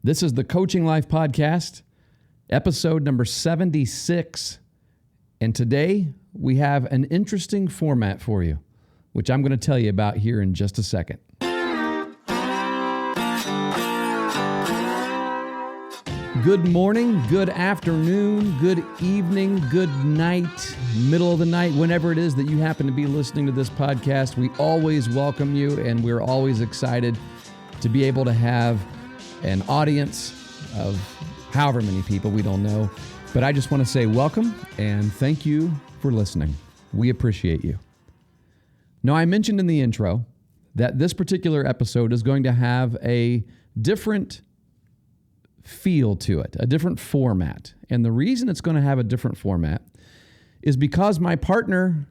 This is the Coaching Life Podcast, episode number 76. And today we have an interesting format for you, which I'm going to tell you about here in just a second. Good morning, good afternoon, good evening, good night, middle of the night, whenever it is that you happen to be listening to this podcast. We always welcome you, and we're always excited to be able to have an audience of however many people, we don't know. But I just want to say welcome and thank you for listening. We appreciate you. Now, I mentioned in the intro that this particular episode is going to have a different feel to it, a different format. And the reason it's going to have a different format is because my partner,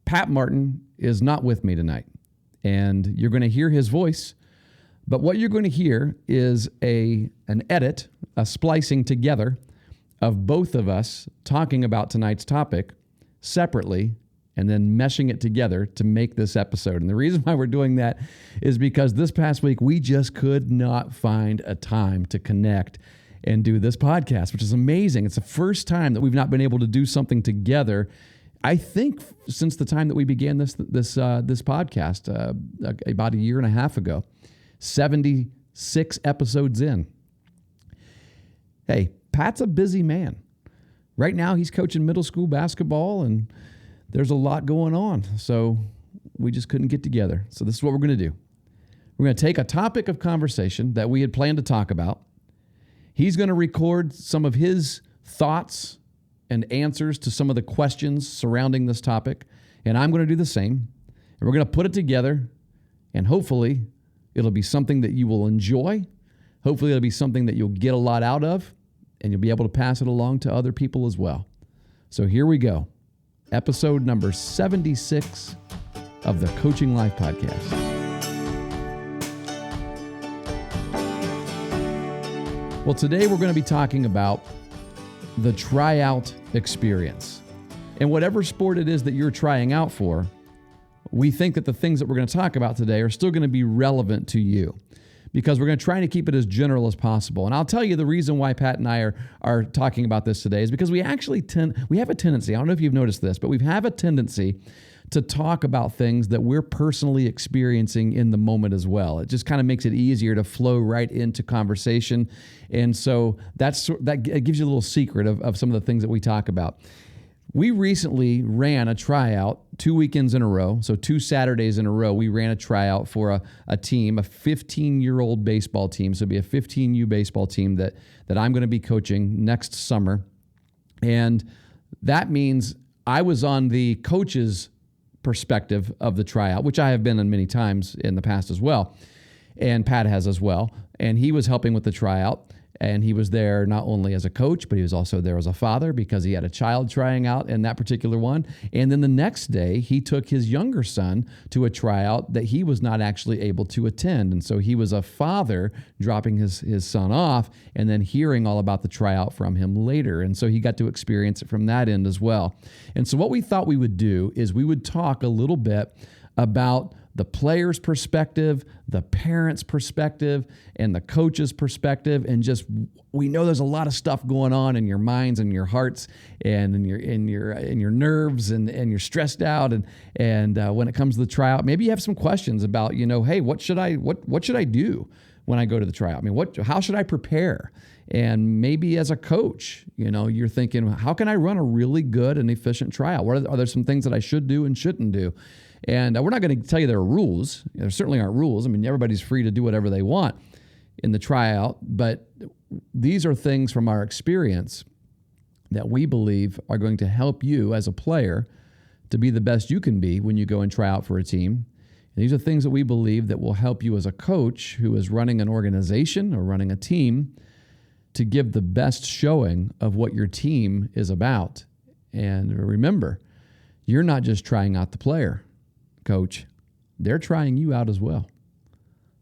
Pat Martin, is not with me tonight. And you're going to hear his voice. But what you're going to hear is an edit, a splicing together of both of us talking about tonight's topic separately and then meshing it together to make this episode. And the reason why we're doing that is because this past week we just could not find a time to connect and do this podcast, which is amazing. It's the first time that we've not been able to do something together, I think, since the time that we began this podcast about a year and a half ago. 76 episodes in. Hey, Pat's a busy man. Right now, he's coaching middle school basketball, and there's a lot going on. So we just couldn't get together. So this is what we're going to do. We're going to take a topic of conversation that we had planned to talk about. He's going to record some of his thoughts and answers to some of the questions surrounding this topic, and I'm going to do the same. And we're going to put it together, and hopefully it'll be something that you will enjoy. Hopefully it'll be something that you'll get a lot out of, and you'll be able to pass it along to other people as well. So here we go. Episode number 76 of the Coaching Life Podcast. Well, today we're going to be talking about the tryout experience. And whatever sport it is that you're trying out for, we think that the things that we're going to talk about today are still going to be relevant to you because we're going to try to keep it as general as possible. And I'll tell you the reason why Pat and I are talking about this today is because we actually we have a tendency, I don't know if you've noticed this, but we have a tendency to talk about things that we're personally experiencing in the moment as well. It just kind of makes it easier to flow right into conversation. And so it gives you a little secret of some of the things that we talk about. We recently ran a tryout 2 weekends in a row. So 2 Saturdays in a row, we ran a tryout for a team, a 15-year-old baseball team. So it'll be a 15U baseball team that I'm going to be coaching next summer. And that means I was on the coach's perspective of the tryout, which I have been on many times in the past as well. And Pat has as well. And he was helping with the tryout. And he was there not only as a coach, but he was also there as a father because he had a child trying out in that particular one. And then the next day, he took his younger son to a tryout that he was not actually able to attend. And so he was a father dropping his son off and then hearing all about the tryout from him later. And so he got to experience it from that end as well. And so what we thought we would do is we would talk a little bit about the player's perspective, the parent's perspective, and the coach's perspective, and just we know there's a lot of stuff going on in your minds and your hearts and in your nerves, and you're stressed out, and when it comes to the tryout, maybe you have some questions about, hey, what should I do when I go to the tryout? I mean, how should I prepare? And maybe as a coach, you're thinking, how can I run a really good and efficient tryout? Are there some things that I should do and shouldn't do? And we're not going to tell you there are rules. There certainly aren't rules. I mean, everybody's free to do whatever they want in the tryout, but these are things from our experience that we believe are going to help you as a player to be the best you can be when you go and try out for a team. And these are things that we believe that will help you as a coach who is running an organization or running a team to give the best showing of what your team is about. And remember, you're not just trying out the player, coach. They're trying you out as well.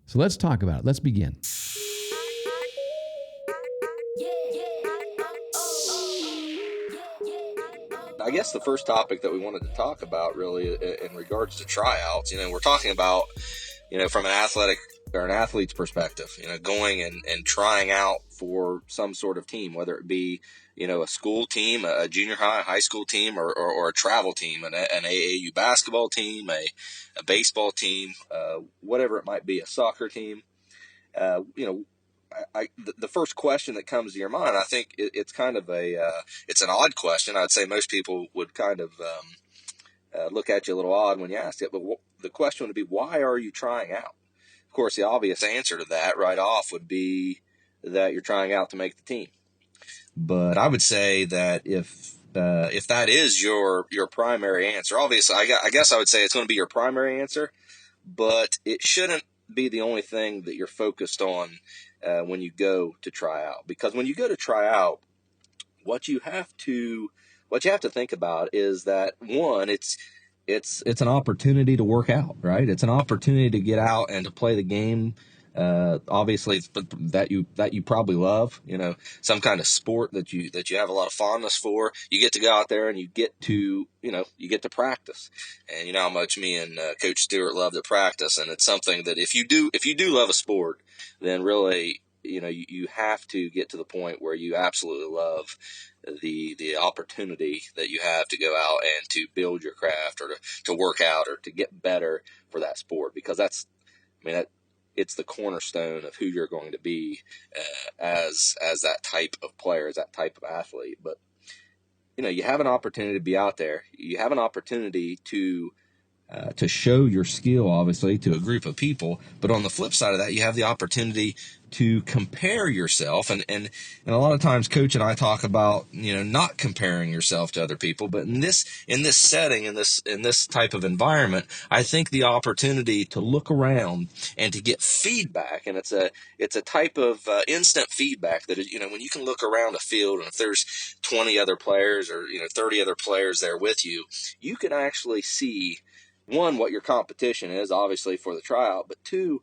So let's talk about it. Let's begin. I guess the first topic that we wanted to talk about really in regards to tryouts, we're talking about, from an athletic or an athlete's perspective, going and trying out for some sort of team, whether it be, a school team, a junior high school team, or a travel team, an AAU basketball team, a baseball team, whatever it might be, a soccer team. The first question that comes to your mind, I think it's kind of it's an odd question. I'd say most people would kind of look at you a little odd when you ask it, but the question would be, why are you trying out? Of course, the obvious answer to that right off would be that you're trying out to make the team. But I would say that if that is your primary answer, obviously, I guess I would say it's going to be your primary answer, but it shouldn't be the only thing that you're focused on when you go to try out. Because when you go to try out, what you have to think about is that, one, it's an opportunity to work out, right? It's an opportunity to get out and to play the game. Obviously that you probably love, some kind of sport that you have a lot of fondness for. You get to go out there and you get to practice. And you know how much me and Coach Stewart love to practice. And it's something that if you do love a sport, then really, you have to get to the point where you absolutely love the opportunity that you have to go out and to build your craft, or to work out, or to get better for that sport, because it's the cornerstone of who you're going to be as that type of player, as that type of athlete. But you have an opportunity to be out there. You have an opportunity to show your skill, obviously, to a group of people. But on the flip side of that, you have the opportunity to compare yourself. And a lot of times Coach and I talk about, not comparing yourself to other people. But in this setting, in this type of environment, I think the opportunity to look around and to get feedback, and it's a type of instant feedback that, when you can look around a field, and if there's 20 other players or 30 other players there with you, you can actually see, one, what your competition is, obviously, for the tryout, but two,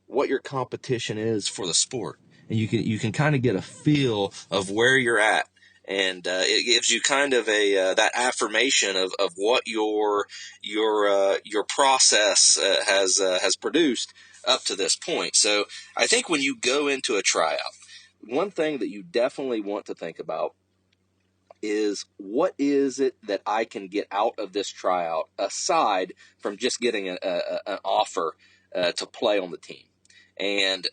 what your competition is for the sport. And you can kind of get a feel of where you're at. And it gives you kind of that affirmation of what your process has produced up to this point. So I think when you go into a tryout, one thing that you definitely want to think about is, what is it that I can get out of this tryout aside from just getting an offer to play on the team? And,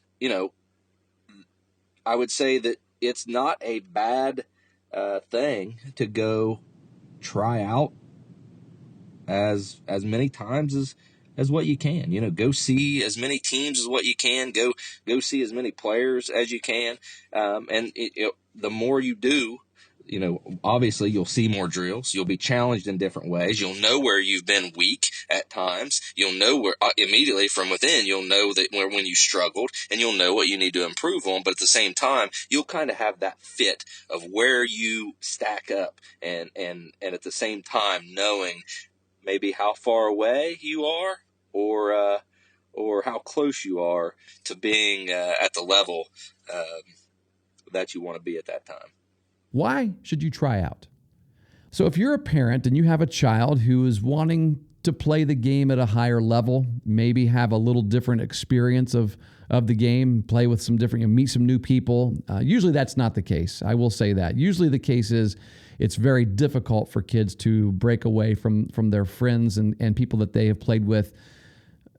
I would say that it's not a bad thing to go try out as many times as what you can. Go see as many teams as what you can. Go see as many players as you can. And the more you do, obviously you'll see more drills. You'll be challenged in different ways. You'll know where you've been weak at times. You'll know where immediately from within, you'll know that when you struggled, and you'll know what you need to improve on. But at the same time, you'll kind of have that fit of where you stack up, and at the same time knowing maybe how far away you are, or how close you are to being at the level that you want to be at that time. Why should you try out? So if you're a parent and you have a child who is wanting to play the game at a higher level, maybe have a little different experience of the game, play with some different, meet some new people. Usually that's not the case. I will say that. Usually the case is it's very difficult for kids to break away from their friends and people that they have played with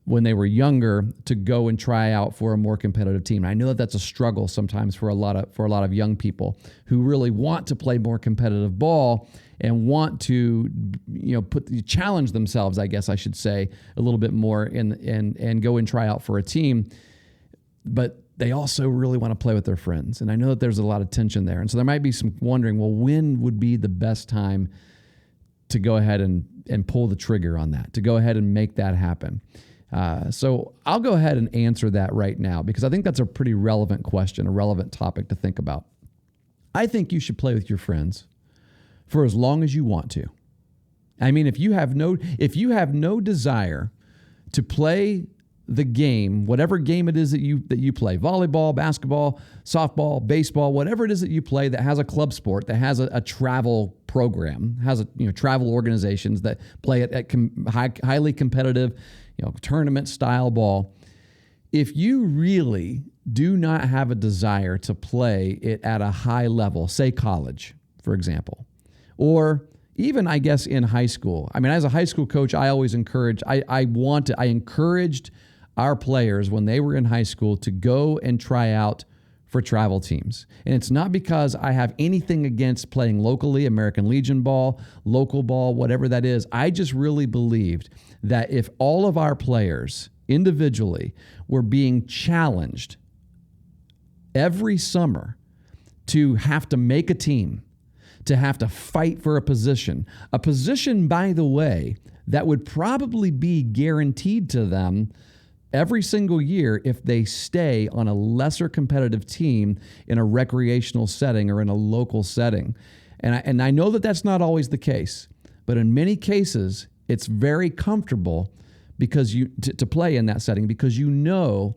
when they were younger to go and try out for a more competitive team. I know that that's a struggle sometimes for a lot of young people who really want to play more competitive ball and want to, challenge themselves, I guess I should say, a little bit more and go and try out for a team. But they also really want to play with their friends. And I know that there's a lot of tension there. And so there might be some wondering, well, when would be the best time to go ahead and pull the trigger on that, to go ahead and make that happen? So I'll go ahead and answer that right now, because I think that's a pretty relevant question, a relevant topic to think about. I think you should play with your friends for as long as you want to. I mean, if you have no desire to play the game, whatever game it is that you play, volleyball, basketball, softball, baseball, whatever it is that you play that has a club sport, that has a travel program, has travel organizations that play at highly competitive, tournament style ball. if you really do not have a desire to play it at a high level, say college, for example, or even, I guess, in high school. I mean, as a high school coach, I always encouraged, I encouraged our players when they were in high school to go and try out for travel teams. And it's not because I have anything against playing locally, American Legion ball, local ball, whatever that is. I just really believed that if all of our players individually were being challenged every summer to have to make a team, to have to fight for a position, by the way, that would probably be guaranteed to them every single year if they stay on a lesser competitive team in a recreational setting or in a local setting. And I know that that's not always the case, but in many cases, it's very comfortable because to play in that setting because you know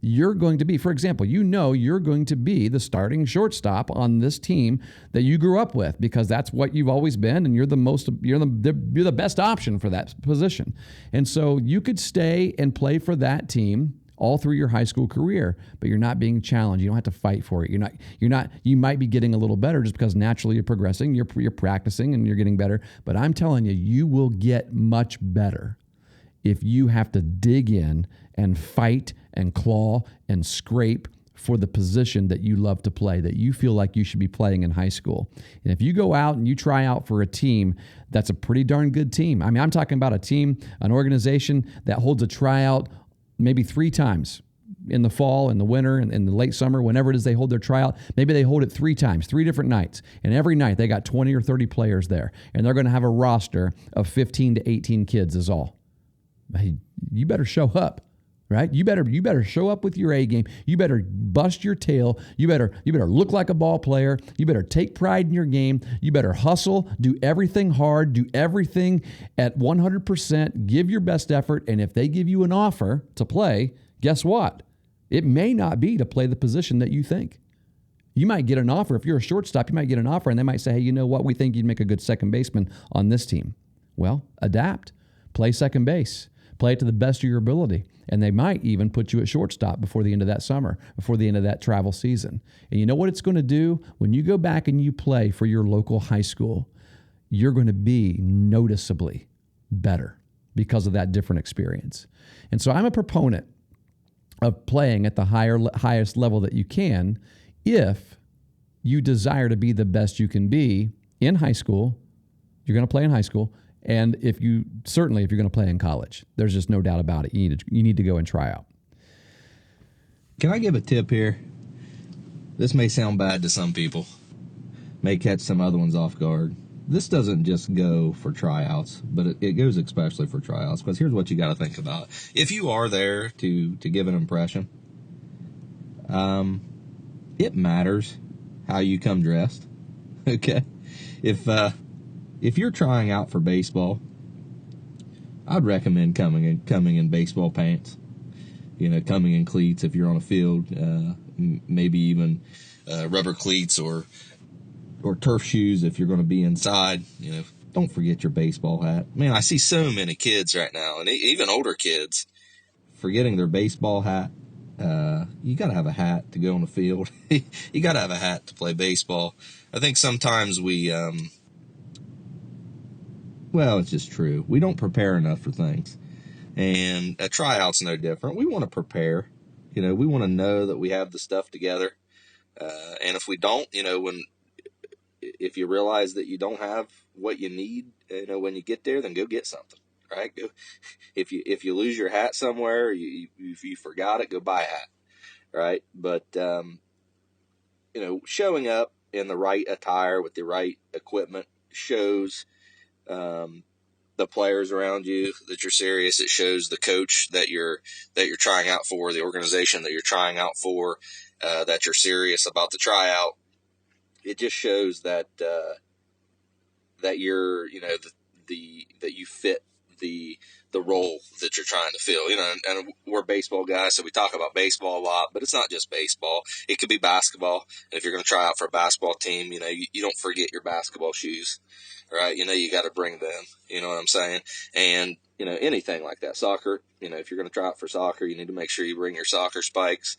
you're going to be, for example, you're going to be the starting shortstop on this team that you grew up with because that's what you've always been, and you're the best option for that position. And so you could stay and play for that team all through your high school career, but you're not being challenged. You don't have to fight for it. You might be getting a little better just because naturally you're progressing, you're practicing and you're getting better. But I'm telling you, you will get much better if you have to dig in and fight and claw and scrape for the position that you love to play, that you feel like you should be playing in high school. And if you go out and you try out for a team that's a pretty darn good team, I mean, I'm talking about a team, an organization that holds a tryout maybe 3 times in the fall, in the winter, and in the late summer, whenever it is they hold their tryout. Maybe they hold it 3 times, 3 different nights. And every night they got 20 or 30 players there. And they're going to have a roster of 15 to 18 kids is all. Hey, you better show up. Right? You better show up with your A game. You better bust your tail. You better look like a ball player. You better take pride in your game. You better hustle, do everything hard, do everything at 100%, give your best effort. And if they give you an offer to play, guess what? It may not be to play the position that you think. You might get an offer. If you're a shortstop, you might get an offer and they might say, hey, you know what? We think you'd make a good second baseman on this team. Well, adapt. Play second base. Play it to the best of your ability. And they might even put you at shortstop before the end of that summer, before the end of that travel season. And you know what it's going to do? When you go back and you play for your local high school, you're going to be noticeably better because of that different experience. And so I'm a proponent of playing at the highest level that you can if you desire to be the best you can be in high school. You're going to play in high school. And if you're going to play in college, there's just no doubt about it. You need to go and try out. Can I give a tip here? This may sound bad to some people, may catch some other ones off guard. This doesn't just go for tryouts, but it goes especially for tryouts, because here's what you got to think about. If you are there to give an impression, it matters how you come dressed. Okay? If you're trying out for baseball, I'd recommend coming in baseball pants. Coming in cleats if you're on a field, maybe even rubber cleats or turf shoes if you're going to be inside. Don't forget your baseball hat. Man, I see so many kids right now, and even older kids, forgetting their baseball hat. You got to have a hat to go on the field. You got to have a hat to play baseball. I think sometimes well, it's just true. We don't prepare enough for things. And a tryout's no different. We want to prepare. We want to know that we have the stuff together. And if we don't, if you realize that you don't have what you need, when you get there, then go get something, right? Go. If you lose your hat somewhere, if you forgot it, go buy a hat, right? But, showing up in the right attire with the right equipment shows the players around you that you're serious. It shows the coach that you're trying out for, the organization that you're trying out for, that you're serious about the tryout. It just shows that that you're that you fit the role that you're trying to fill. And we're baseball guys, so we talk about baseball a lot, but it's not just baseball. It could be basketball. And if you're going to try out for a basketball team, you don't forget your basketball shoes. Right, you got to bring them. You know what I'm saying? And anything like that. Soccer, if you're going to try out for soccer, you need to make sure you bring your soccer spikes.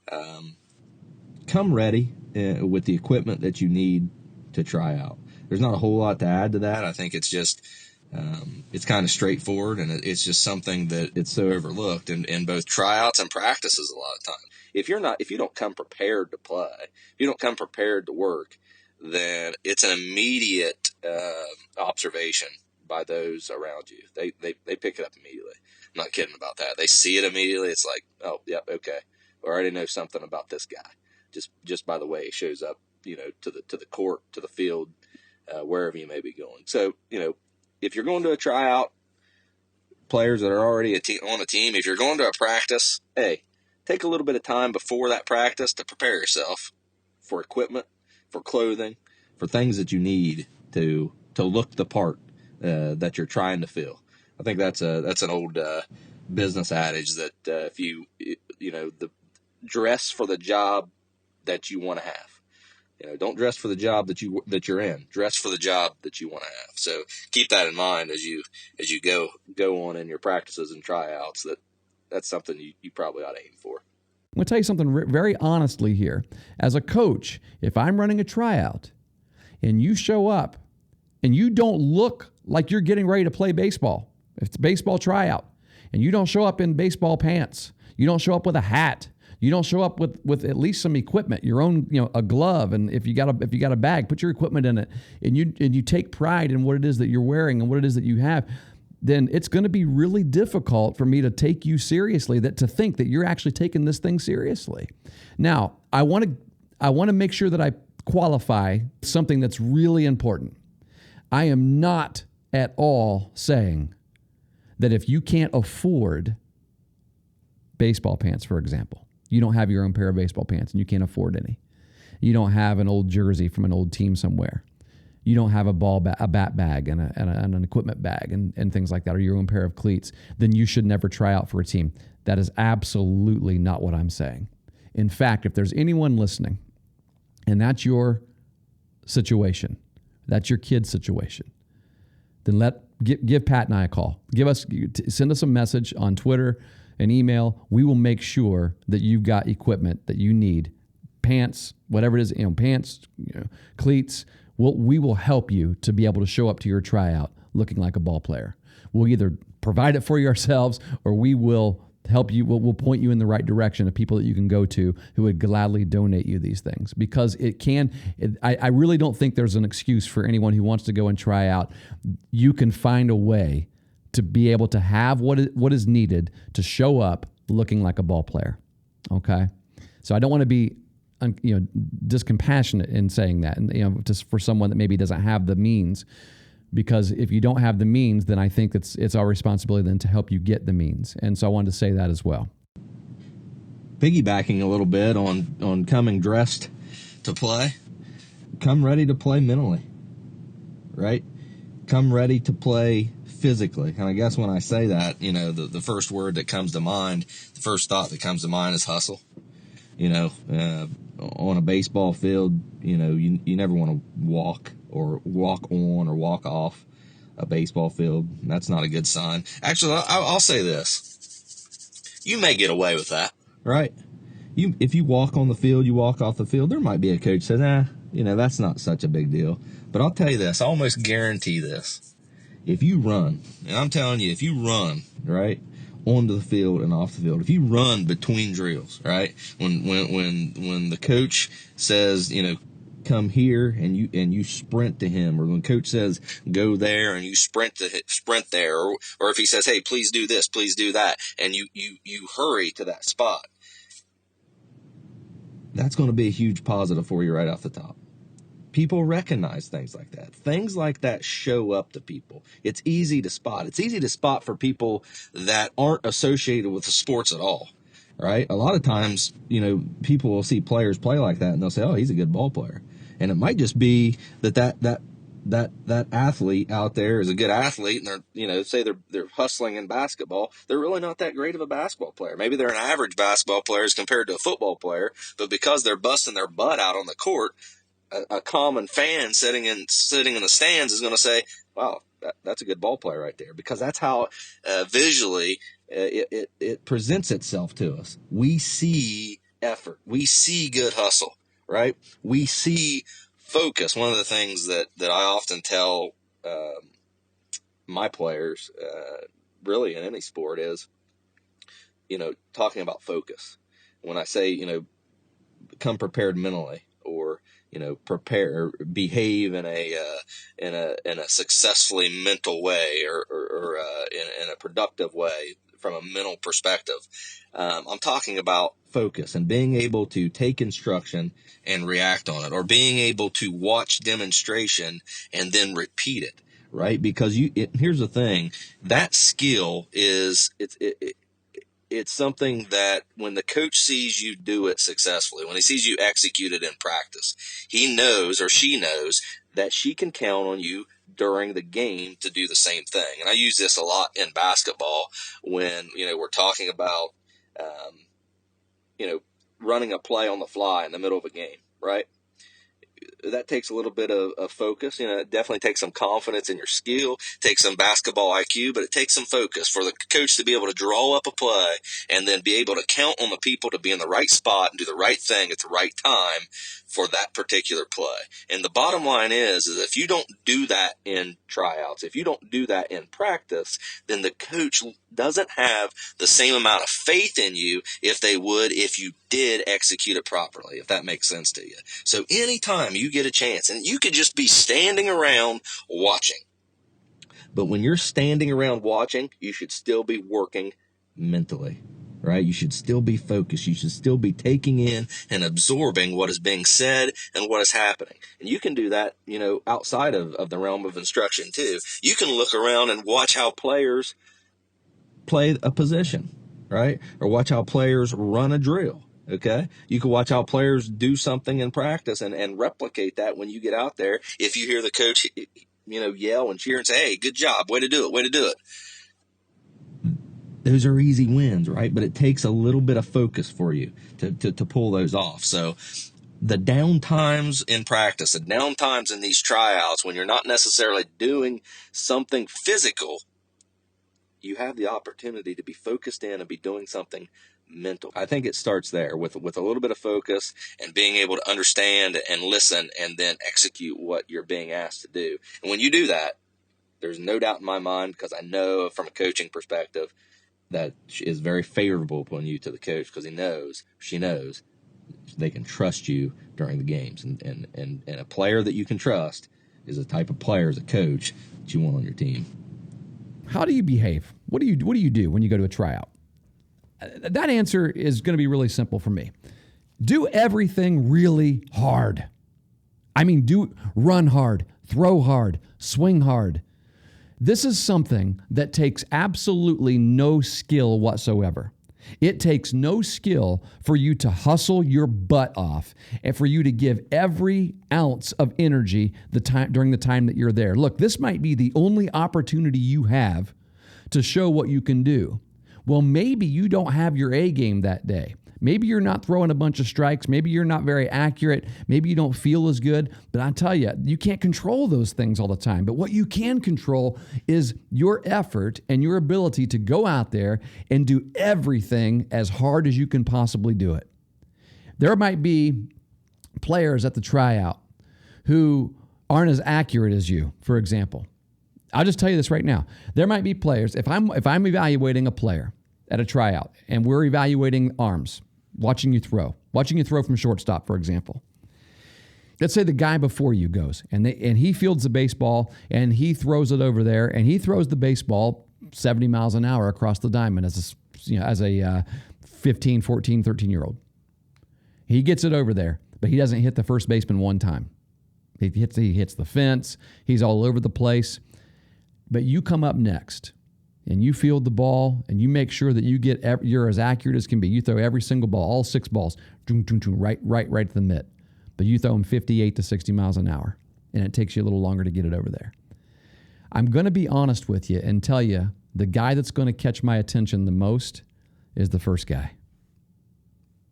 Come ready with the equipment that you need to try out. There's not a whole lot to add to that. I think it's just it's kind of straightforward, and it's just something that it's so overlooked in both tryouts and practices a lot of times. If you don't come prepared to play, if you don't come prepared to work, then it's an immediate observation by those around you. They pick it up immediately. I'm not kidding about that. They see it immediately. It's like, oh, yep, okay. I already know something about this guy just by the way he shows up, to the court, to the field, wherever you may be going. So, if you're going to a tryout, players that are already on a team, if you're going to a practice, hey, take a little bit of time before that practice to prepare yourself for equipment, for clothing, for things that you need to look the part that you're trying to fill. I think that's an old business adage that if the dress for the job that you want to have. Don't dress for the job that you're in. Dress for the job that you want to have. So keep that in mind as you go on in your practices and tryouts. That's something you probably ought to aim for. I'm going to tell you something very honestly here. As a coach, if I'm running a tryout and you show up and you don't look like you're getting ready to play baseball, if it's a baseball tryout, and you don't show up in baseball pants, you don't show up with a hat, you don't show up with at least some equipment, your own, a glove, and if you got a bag, put your equipment in it, and you take pride in what it is that you're wearing and what it is that you have, then it's going to be really difficult for me to take you seriously, to think that you're actually taking this thing seriously. Now, I want to make sure that I qualify something that's really important. I am not at all saying that if you can't afford baseball pants, for example, you don't have your own pair of baseball pants and you can't afford any. You don't have an old jersey from an old team somewhere. You don't have a bat bag and an equipment bag and things like that, or your own pair of cleats, then you should never try out for a team. That is absolutely not what I'm saying. In fact, if there's anyone listening and that's your situation, that's your kid's situation, then give Pat and I a call. Send us a message on Twitter, an email. We will make sure that you've got equipment that you need, pants, whatever it is, pants, cleats. We will help you to be able to show up to your tryout looking like a ball player. We'll either provide it for you ourselves, or we will help you. We'll point you in the right direction of people that you can go to who would gladly donate you these things, because I really don't think there's an excuse for anyone who wants to go and try out. You can find a way to be able to have what is needed to show up looking like a ball player. Okay, so I don't want to be discompassionate in saying that, and just for someone that maybe doesn't have the means, because if you don't have the means, then I think it's our responsibility then to help you get the means. And so I wanted to say that as well. Piggybacking a little bit on coming dressed to play, come ready to play mentally, right? Come ready to play physically. And I guess when I say that, the first word that comes to mind, the first thought that comes to mind is hustle. On a baseball field, you never want to walk on or walk off a baseball field. That's not a good sign. Actually, I'll say this. You may get away with that, right? If you walk on the field, you walk off the field, there might be a coach that says, that's not such a big deal. But I'll tell you this, I almost guarantee this. If you run, and I'm telling you, if you run, right, onto the field and off the field, if you run between drills, right, when the coach says, come here, and you sprint to him, or when coach says go there and you sprint there, or if he says, hey, please do this, please do that, and you hurry to that spot, that's going to be a huge positive for you right off the top. People recognize things like that. Things like that show up to people. It's easy to spot. It's easy to spot for people that aren't associated with the sports at all, right? A lot of times, people will see players play like that and they'll say, oh, he's a good ball player. And it might just be that athlete out there is a good athlete, and they're, say they're hustling in basketball. They're really not that great of a basketball player. Maybe they're an average basketball player as compared to a football player, but because they're busting their butt out on the court, a common fan sitting in the stands is going to say, wow, that's a good ball player right there, because that's how visually it presents itself to us. We see effort. We see good hustle, right? We see focus. One of the things that I often tell my players, really in any sport, is, talking about focus. When I say, come prepared mentally, or prepare, behave in a successfully mental way, or in a productive way from a mental perspective. I'm talking about focus and being able to take instruction and react on it, or being able to watch demonstration and then repeat it, right? Because here's the thing, that skill is, it's something that when the coach sees you do it successfully, when he sees you execute it in practice, he knows, or she knows, that she can count on you during the game to do the same thing. And I use this a lot in basketball when, we're talking about, running a play on the fly in the middle of a game, right? That takes a little bit of focus. It definitely takes some confidence in your skill, takes some basketball IQ, but it takes some focus for the coach to be able to draw up a play and then be able to count on the people to be in the right spot and do the right thing at the right time for that particular play. And the bottom line is if you don't do that in tryouts, if you don't do that in practice, then the coach doesn't have the same amount of faith in you if they would if you did execute it properly, if that makes sense to you. So anytime you get a chance, and you could just be standing around watching, but when you're standing around watching, you should still be working mentally, right? You should still be focused. You should still be taking in and absorbing what is being said and what is happening. And you can do that, outside of the realm of instruction too. You can look around and watch how players play a position, right? Or watch how players run a drill. Okay. You can watch how players do something in practice and replicate that when you get out there. If you hear the coach, yell and cheer and say, "Hey, good job. Way to do it. Way to do it." Those are easy wins, right? But it takes a little bit of focus for you to pull those off. So the downtimes in practice, the downtimes in these tryouts, when you're not necessarily doing something physical, you have the opportunity to be focused in and be doing something mental. I think it starts there with a little bit of focus and being able to understand and listen and then execute what you're being asked to do. And when you do that, there's no doubt in my mind, because I know from a coaching perspective that is very favorable upon you to the coach, because she knows they can trust you during the games. And a player that you can trust is the type of player as a coach that you want on your team. How do you behave? What do you do when you go to a tryout? That answer is going to be really simple for me. Do everything really hard. I mean, run hard, throw hard, swing hard. This is something that takes absolutely no skill whatsoever. It takes no skill for you to hustle your butt off and for you to give every ounce of energy during the time that you're there. Look, this might be the only opportunity you have to show what you can do. Well, maybe you don't have your A game that day. Maybe you're not throwing a bunch of strikes. Maybe you're not very accurate. Maybe you don't feel as good. But I tell you, you can't control those things all the time. But what you can control is your effort and your ability to go out there and do everything as hard as you can possibly do it. There might be players at the tryout who aren't as accurate as you, for example. I'll just tell you this right now. There might be players, if I'm evaluating a player at a tryout and we're evaluating arms, watching you throw from shortstop, for example. Let's say the guy before you goes and he fields the baseball and he throws it over there and he throws the baseball 70 miles an hour across the diamond as a 15, 14, 13-year-old. He gets it over there, but he doesn't hit the first baseman one time. He hits the fence. He's all over the place. But you come up next and you field the ball and you make sure that you're as accurate as can be. You throw every single ball, all 6 balls, right to the mitt. But you throw them 58 to 60 miles an hour, and it takes you a little longer to get it over there. I'm going to be honest with you and tell you the guy that's going to catch my attention the most is the first guy.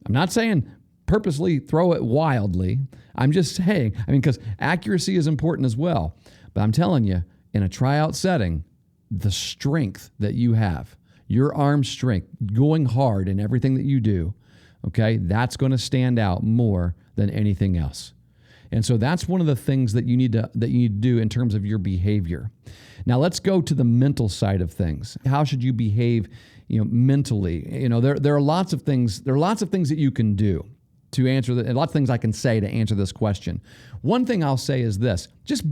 I'm not saying purposely throw it wildly. I'm just saying, because accuracy is important as well. But I'm telling you, in a tryout setting, the strength that you have, your arm strength, going hard in everything that you do, okay, that's going to stand out more than anything else. And so that's one of the things that you need to do in terms of your behavior. Now let's go to the mental side of things. How should you behave, mentally? There are lots of things. There are lots of things that you can do to answer that, and lots of things I can say to answer this question. One thing I'll say is this: just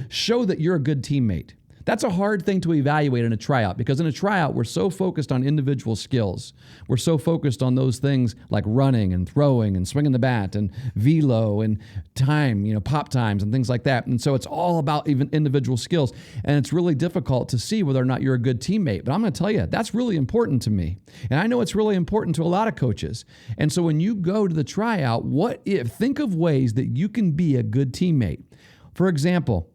show that you're a good teammate. That's a hard thing to evaluate in a tryout, because in a tryout, we're so focused on individual skills. We're so focused on those things like running and throwing and swinging the bat and velo and time, pop times and things like that. And so it's all about even individual skills. And it's really difficult to see whether or not you're a good teammate. But I'm going to tell you, that's really important to me. And I know it's really important to a lot of coaches. And so when you go to the tryout, think of ways that you can be a good teammate. For example,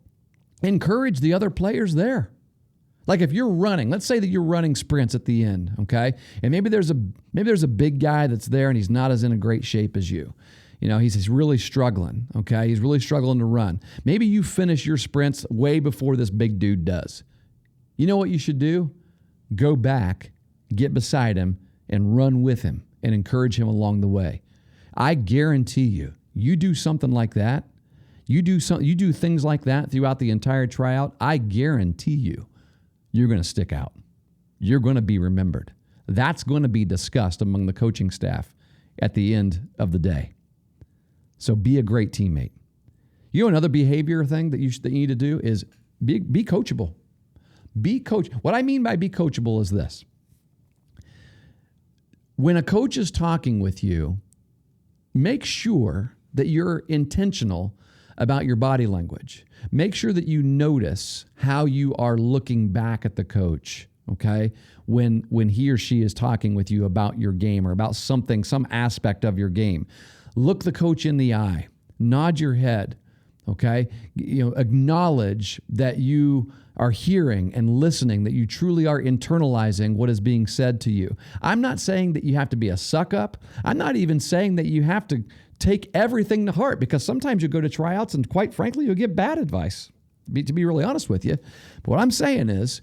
encourage the other players there. Like if you're running, let's say that you're running sprints at the end, okay? And maybe there's a big guy that's there and he's not as in a great shape as you. He's really struggling, okay? He's really struggling to run. Maybe you finish your sprints way before this big dude does. You know what you should do? Go back, get beside him, and run with him and encourage him along the way. I guarantee you do something like that. You do things like that throughout the entire tryout, I guarantee you're going to stick out. You're going to be remembered. That's going to be discussed among the coaching staff at the end of the day. So be a great teammate. Another behavior thing that you need to do is be coachable. What I mean by be coachable is this. When a coach is talking with you, make sure that you're intentional about your body language. Make sure that you notice how you are looking back at the coach, okay, when he or she is talking with you about your game or about some aspect of your game. Look the coach in the eye. Nod your head, okay? Acknowledge that you are hearing and listening, that you truly are internalizing what is being said to you. I'm not saying that you have to be a suck-up. I'm not even saying that you have to take everything to heart, because sometimes you go to tryouts and quite frankly, you'll get bad advice, to be really honest with you. But what I'm saying is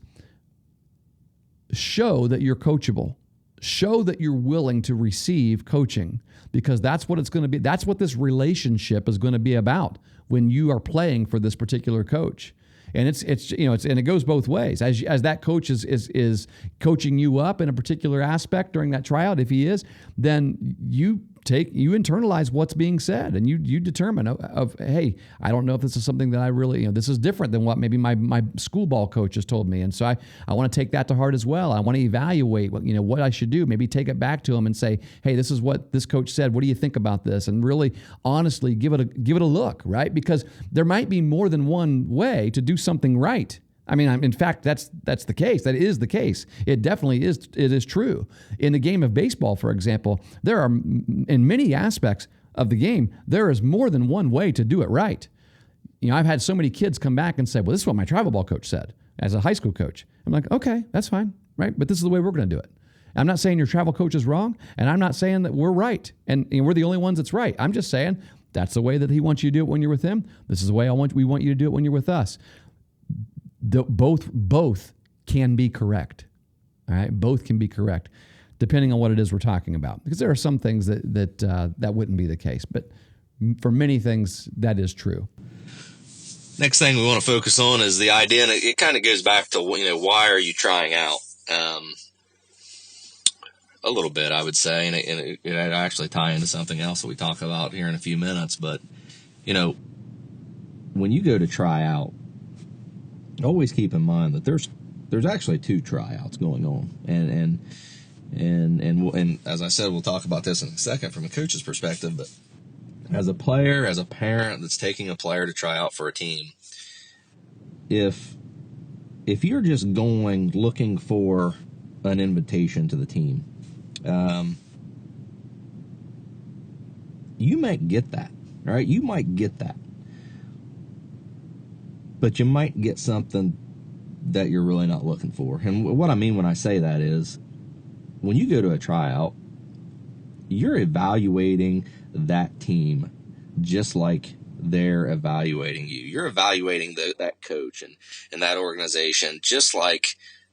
show that you're coachable. Show that you're willing to receive coaching, because that's what it's going to be. That's what this relationship is going to be about when you are playing for this particular coach. And it goes both ways. As that coach is coaching you up in a particular aspect during that tryout, if he is, then you internalize what's being said, and you determine hey, I don't know if this is something that I really, this is different than what maybe my school ball coach has told me. And so I want to take that to heart as well. I want to evaluate what I should do, maybe take it back to him and say, hey, this is what this coach said. What do you think about this? And really honestly give it a look, right? Because there might be more than one way to do something right. I mean, in fact, that's the case. That is the case. It definitely is. It is true. In the game of baseball, for example, there are, in many aspects of the game, there is more than one way to do it right. I've had so many kids come back and say, well, this is what my travel ball coach said as a high school coach. I'm like, okay, that's fine, right? But this is the way we're going to do it. I'm not saying your travel coach is wrong, and I'm not saying that we're right, and we're the only ones that's right. I'm just saying that's the way that he wants you to do it when you're with him. This is the way we want you to do it when you're with us. Both can be correct. All right, both can be correct, depending on what it is we're talking about. Because there are some things that wouldn't be the case, but for many things that is true. Next thing we want to focus on is the idea, and it kind of goes back to why are you trying out? A little bit, I would say, and it actually tie into something else that we talk about here in a few minutes. But when you go to try out, always keep in mind that there's actually two tryouts going on, and as I said, we'll talk about this in a second from a coach's perspective. But as a player, as a parent that's taking a player to try out for a team, if you're just going looking for an invitation to the team, you might get that, right? You might get that. But you might get something that you're really not looking for. And what I mean when I say that is, when you go to a tryout, you're evaluating that team just like they're evaluating you. You're evaluating that coach and that organization just like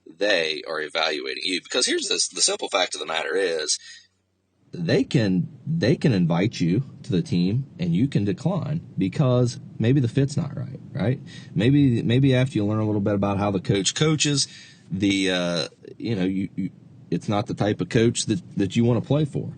they are evaluating you. Because here's the simple fact of the matter is, they can invite you to the team and you can decline because maybe the fit's not right? Maybe after you learn a little bit about how the coach coaches, it's not the type of coach that you want to play for.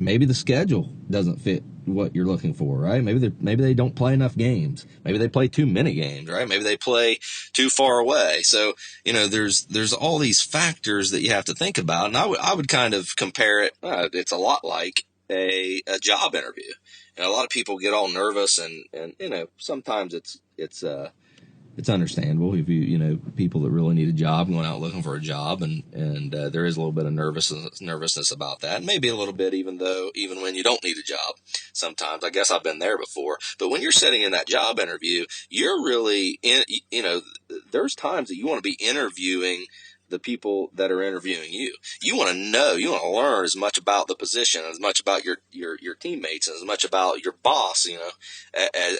Maybe the schedule doesn't fit what you're looking for, right? Maybe they don't play enough games. Maybe they play too many games, right? Maybe they play too far away. So, there's all these factors that you have to think about. And I would kind of compare it. It's a lot like a job interview. And a lot of people get all nervous and sometimes it's understandable if people that really need a job going out looking for a job, and there is a little bit of nervousness about that. Maybe a little bit even when you don't need a job. Sometimes, I guess I've been there before. But when you're sitting in that job interview, you're really there's times that you want to be interviewing the people that are interviewing you. You want to learn as much about the position, as much about your teammates, and as much about your boss,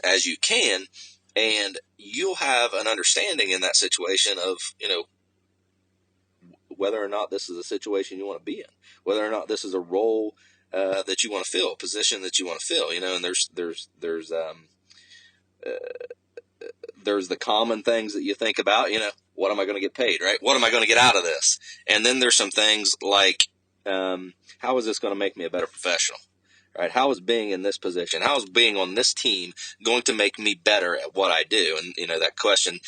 as you can. And you'll have an understanding in that situation of, whether or not this is a situation you want to be in, whether or not this is a role that you want to fill, a position that you want to fill, and there's the common things that you think about, what am I going to get paid, right? What am I going to get out of this? And then there's some things like, how is this going to make me a better professional? Right? How is being in this position, how is being on this team going to make me better at what I do? And, that question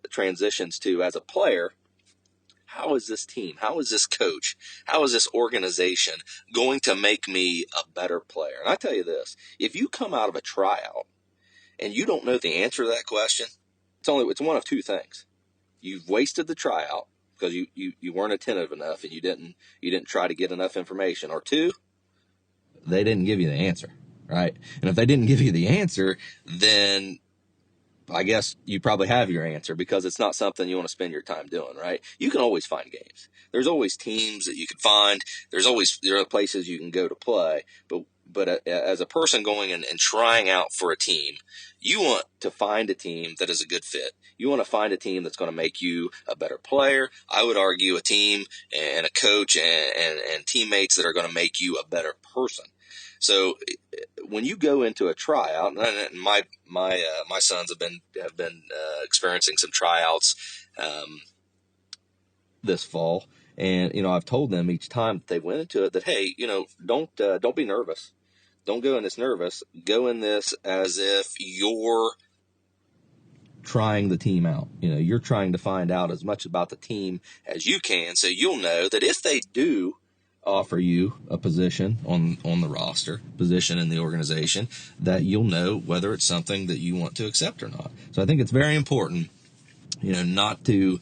transitions to, as a player, how is this team, how is this coach, how is this organization going to make me a better player? And I tell you this, if you come out of a tryout and you don't know the answer to that question, it's one of two things. You've wasted the tryout because you weren't attentive enough and you didn't try to get enough information, or two, they didn't give you the answer, right? And if they didn't give you the answer, then I guess you probably have your answer, because it's not something you want to spend your time doing, right? You can always find games. There's always teams that you can find. There are places you can go to play. But as a person going and trying out for a team, you want to find a team that is a good fit. You want to find a team that's going to make you a better player. I would argue a team and a coach and teammates that are going to make you a better person. So when you go into a tryout, and my sons have been experiencing some tryouts this fall, and I've told them each time that they went into it that, hey, don't be nervous. Don't go in this nervous. Go in this as if you're trying the team out. You're trying to find out as much about the team as you can, so you'll know that if they do offer you a position on the roster, position in the organization, that you'll know whether it's something that you want to accept or not. So I think it's very important, not to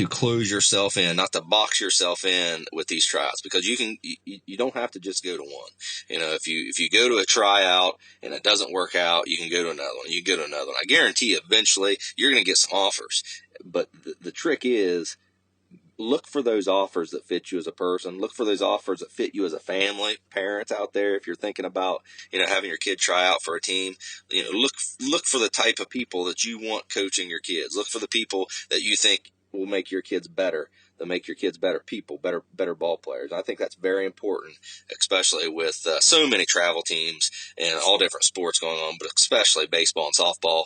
close yourself in, not to box yourself in with these tryouts, because you don't have to just go to one. If you go to a tryout and it doesn't work out, you can go to another one. You can go to another one. I guarantee eventually you're going to get some offers. But the trick is, look for those offers that fit you as a person. Look for those offers that fit you as a family. Parents out there, if you're thinking about, having your kid try out for a team, look for the type of people that you want coaching your kids. Look for the people that you think will make your kids better, that make your kids better people, better ball players. I think that's very important, especially with so many travel teams and all different sports going on, but especially baseball and softball.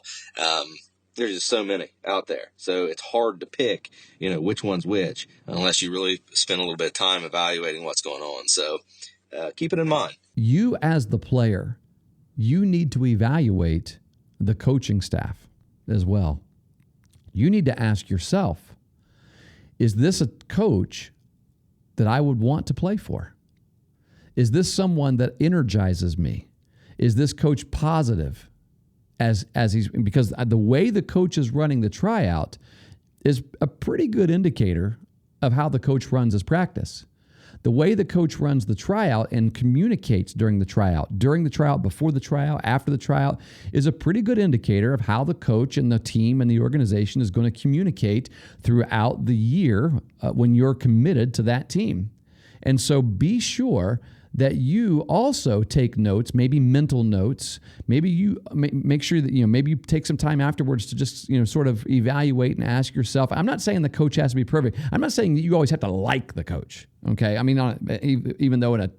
There's just so many out there. So it's hard to pick, which one's which, unless you really spend a little bit of time evaluating what's going on. So keep it in mind. You as the player, you need to evaluate the coaching staff as well. You need to ask yourself, is this a coach that I would want to play for? Is this someone that energizes me? Is this coach positive? Because the way the coach is running the tryout is a pretty good indicator of how the coach runs his practice. The way the coach runs the tryout and communicates during the tryout, before the tryout, after the tryout, is a pretty good indicator of how the coach and the team and the organization is going to communicate throughout the year when you're committed to that team. And so be sure that you also take notes, maybe mental notes. Maybe you make sure that, maybe you take some time afterwards to just, sort of evaluate and ask yourself. I'm not saying the coach has to be perfect. I'm not saying that you always have to like the coach. Okay. I mean, even though in a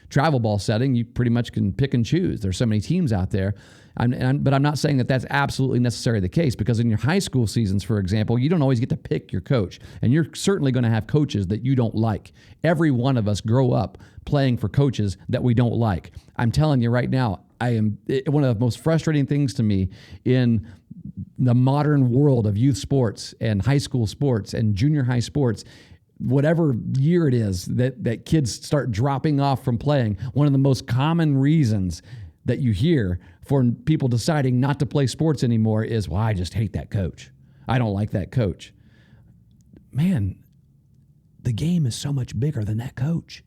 travel ball setting, you pretty much can pick and choose. There's so many teams out there. But I'm not saying that that's absolutely necessarily the case, because in your high school seasons, for example, you don't always get to pick your coach. And you're certainly going to have coaches that you don't like. Every one of us grow up playing for coaches that we don't like. I'm telling you right now, one of the most frustrating things to me in the modern world of youth sports and high school sports and junior high sports, whatever year it is that kids start dropping off from playing, one of the most common reasons that you hear for people deciding not to play sports anymore is, well, I just hate that coach. I don't like that coach. Man, the game is so much bigger than that coach.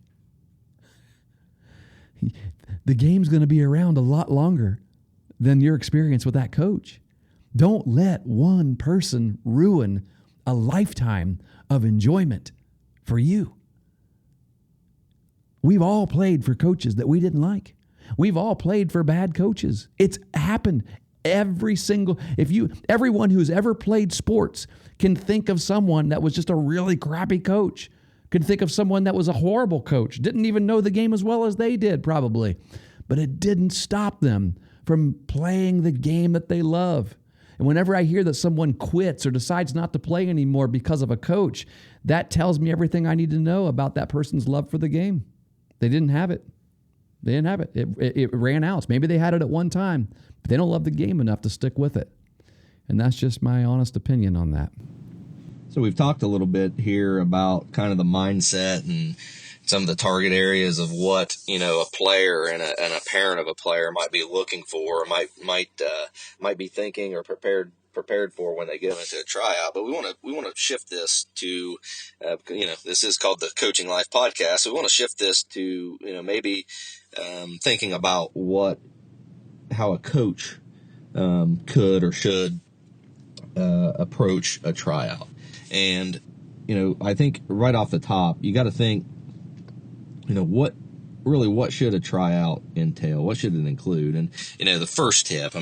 The game's going to be around a lot longer than your experience with that coach. Don't let one person ruin a lifetime of enjoyment for you. We've all played for coaches that we didn't like. We've all played for bad coaches. It's happened. Everyone who's ever played sports can think of someone that was just a really crappy coach, can think of someone that was a horrible coach, didn't even know the game as well as they did probably, but it didn't stop them from playing the game that they love. And whenever I hear that someone quits or decides not to play anymore because of a coach, that tells me everything I need to know about that person's love for the game. They didn't have it. They didn't have it. It ran out. Maybe they had it at one time, but they don't love the game enough to stick with it. And that's just my honest opinion on that. So we've talked a little bit here about kind of the mindset and some of the target areas of what, a player and a parent of a player might be looking for, or might be thinking or prepared for when they get into a tryout. But we want to shift this to, this is called the Coaching Life Podcast. So we want to shift this to, maybe thinking about how a coach could or should approach a tryout. And, I think right off the top, you got to think, what should a tryout entail? What should it include? And, the first tip,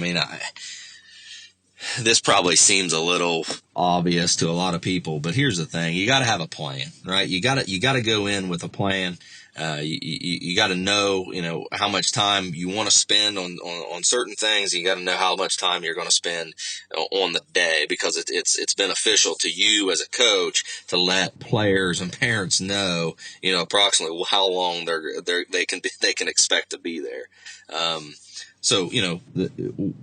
this probably seems a little obvious to a lot of people, but here's the thing. You got to have a plan, right? You got to go in with a plan. You got to know, how much time you want to spend on certain things. You got to know how much time you're going to spend on the day, because it's beneficial to you as a coach to let players and parents know, approximately how long they can expect to be there. So,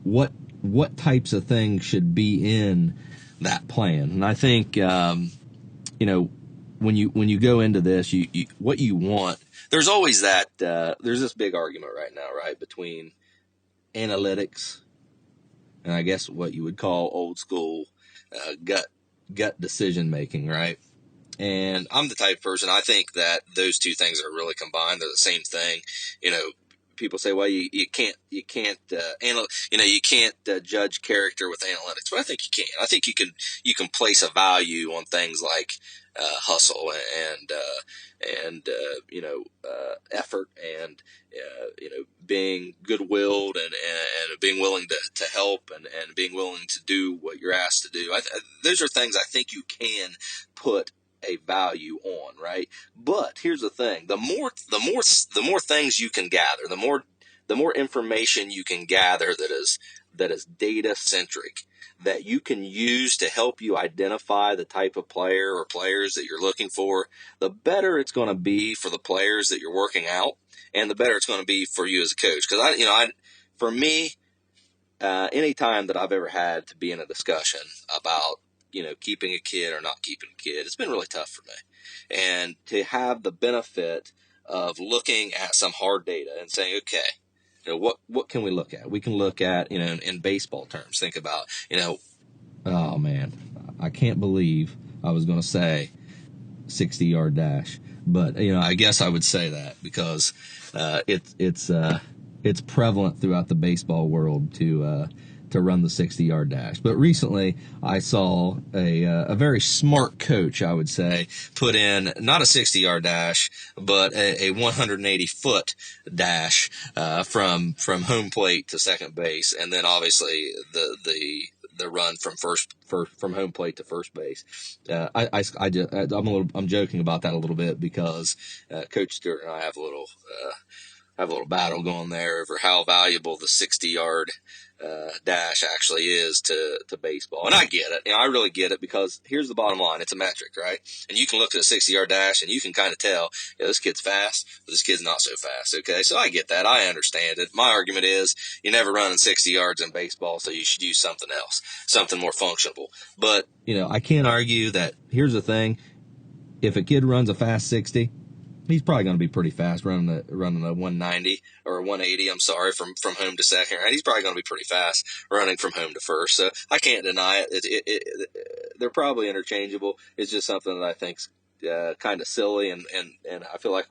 what types of things should be in that plan? And I think, when you go into this, you what you want, there's always that, there's this big argument right now, right, between analytics and I guess what you would call old school, gut decision making, right? And I'm the type of person, I think that those two things are really combined. They're the same thing. People say, well, you can't judge character with analytics, but I think you can. I think you can place a value on things like hustle and effort and being good-willed and being willing to help and being willing to do what you're asked to do. Those are things I think you can put a value on, right? But here's the thing: the more things you can gather, the more information you can gather that is data centric, that you can use to help you identify the type of player or players that you're looking for, the better it's going to be for the players that you're working out, and the better it's going to be for you as a coach. Because for me, any time that I've ever had to be in a discussion about keeping a kid or not keeping a kid, it's been really tough for me. And to have the benefit of looking at some hard data and saying, okay, what can we look at? We can look at, in baseball terms, think about, oh man, I can't believe I was going to say 60-yard dash, but I guess I would say that because it's prevalent throughout the baseball world to to run the 60-yard dash. But recently, I saw a very smart coach, I would say, put in not a 60-yard dash, but a 180-foot dash from home plate to second base, and then obviously the run from from home plate to first base. I'm joking about that a little bit because Coach Stewart and I have a little battle going there over how valuable the 60-yard dash actually is to baseball. And I get it. I really get it, because here's the bottom line. It's a metric, right? And you can look at a 60-yard dash and you can kind of tell, this kid's fast, but this kid's not so fast, okay? So I get that. I understand it. My argument is you're never running 60 yards in baseball, so you should use something else, something more functional. But, I can't argue that. Here's the thing. If a kid runs a fast 60, he's probably going to be pretty fast running a 190 or a 180. I'm sorry, from home to second. Right? He's probably going to be pretty fast running from home to first. So I can't deny it. They're probably interchangeable. It's just something that I think's kind of silly, and I feel like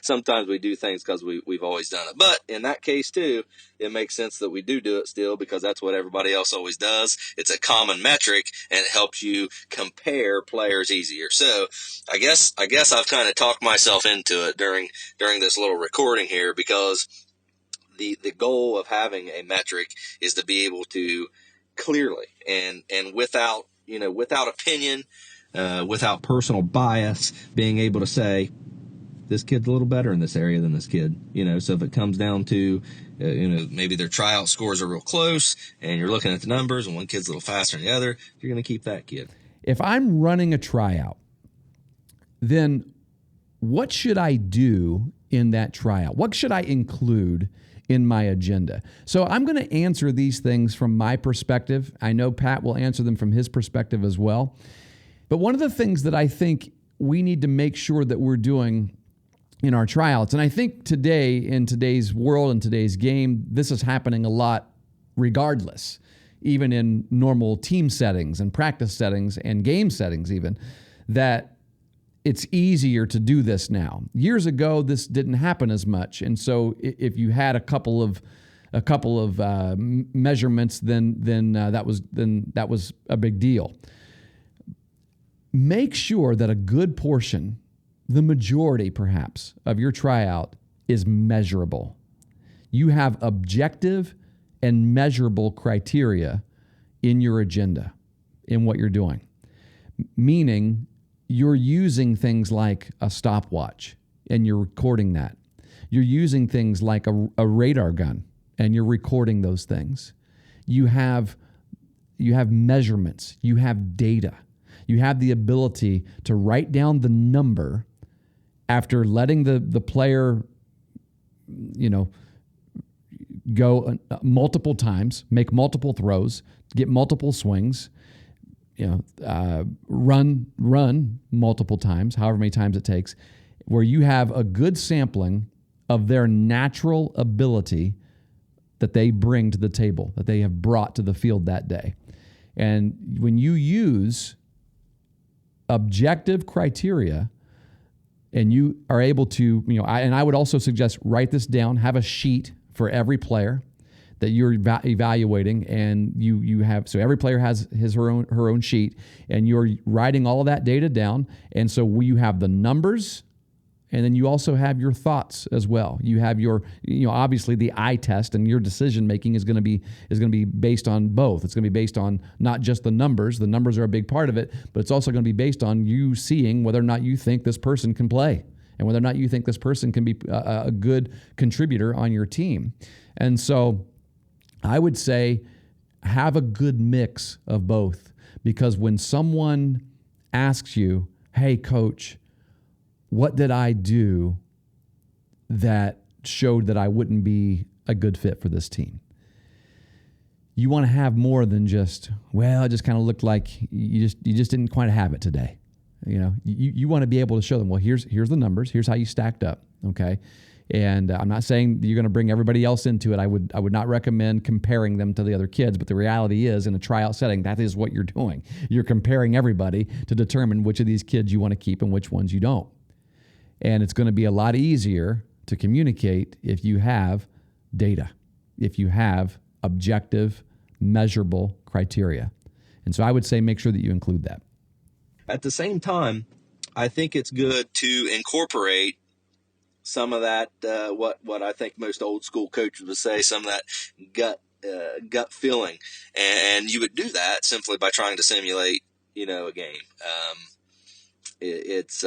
sometimes we do things because we've always done it. But in that case too, it makes sense that we do it still, because that's what everybody else always does. It's a common metric, and it helps you compare players easier. So I guess I've kind of talked myself into it during this little recording here, because the goal of having a metric is to be able to clearly and without opinion, without personal bias, being able to say, this kid's a little better in this area than this kid. So if it comes down to, maybe their tryout scores are real close, and you're looking at the numbers, and one kid's a little faster than the other, you're going to keep that kid. If I'm running a tryout, then what should I do in that tryout? What should I include in my agenda? So I'm going to answer these things from my perspective. I know Pat will answer them from his perspective as well. But one of the things that I think we need to make sure that we're doing in our tryouts, and I think today, in today's world, in today's game, this is happening a lot regardless, even in normal team settings and practice settings and game settings even, that it's easier to do this now. Years ago, this didn't happen as much. And so if you had a couple of measurements, then that was a big deal. Make sure that a good portion, the majority perhaps, of your tryout is measurable. You have objective and measurable criteria in your agenda, in what you're doing. Meaning you're using things like a stopwatch and you're recording that. You're using things like a radar gun and you're recording those things. You have measurements, you have data. You have the ability to write down the number after letting the player, go multiple times, make multiple throws, get multiple swings, run multiple times, however many times it takes, where you have a good sampling of their natural ability that they bring to the table, that they have brought to the field that day. And when you use objective criteria, and you are able to, I would also suggest write this down, have a sheet for every player that you're evaluating, and you have, so every player has her own sheet, and you're writing all of that data down, and so you have the numbers, and then you also have your thoughts as well. You have your, obviously the eye test, and your decision making is going to be based on both. It's going to be based on not just the numbers. The numbers are a big part of it, but it's also going to be based on you seeing whether or not you think this person can play, and whether or not you think this person can be a good contributor on your team. And so I would say have a good mix of both, because when someone asks you, hey, coach, what did I do that showed that I wouldn't be a good fit for this team? You want to have more than just, well, it just kind of looked like you just didn't quite have it today. You want to be able to show them, well, here's the numbers, here's how you stacked up, okay? And I'm not saying you're going to bring everybody else into it. I would not recommend comparing them to the other kids, but the reality is, in a tryout setting, that is what you're doing. You're comparing everybody to determine which of these kids you want to keep and which ones you don't. And it's going to be a lot easier to communicate if you have data, if you have objective, measurable criteria. And so I would say make sure that you include that. At the same time, I think it's good to incorporate some of that, what I think most old school coaches would say, some of that gut feeling. And you would do that simply by trying to simulate, a game. It's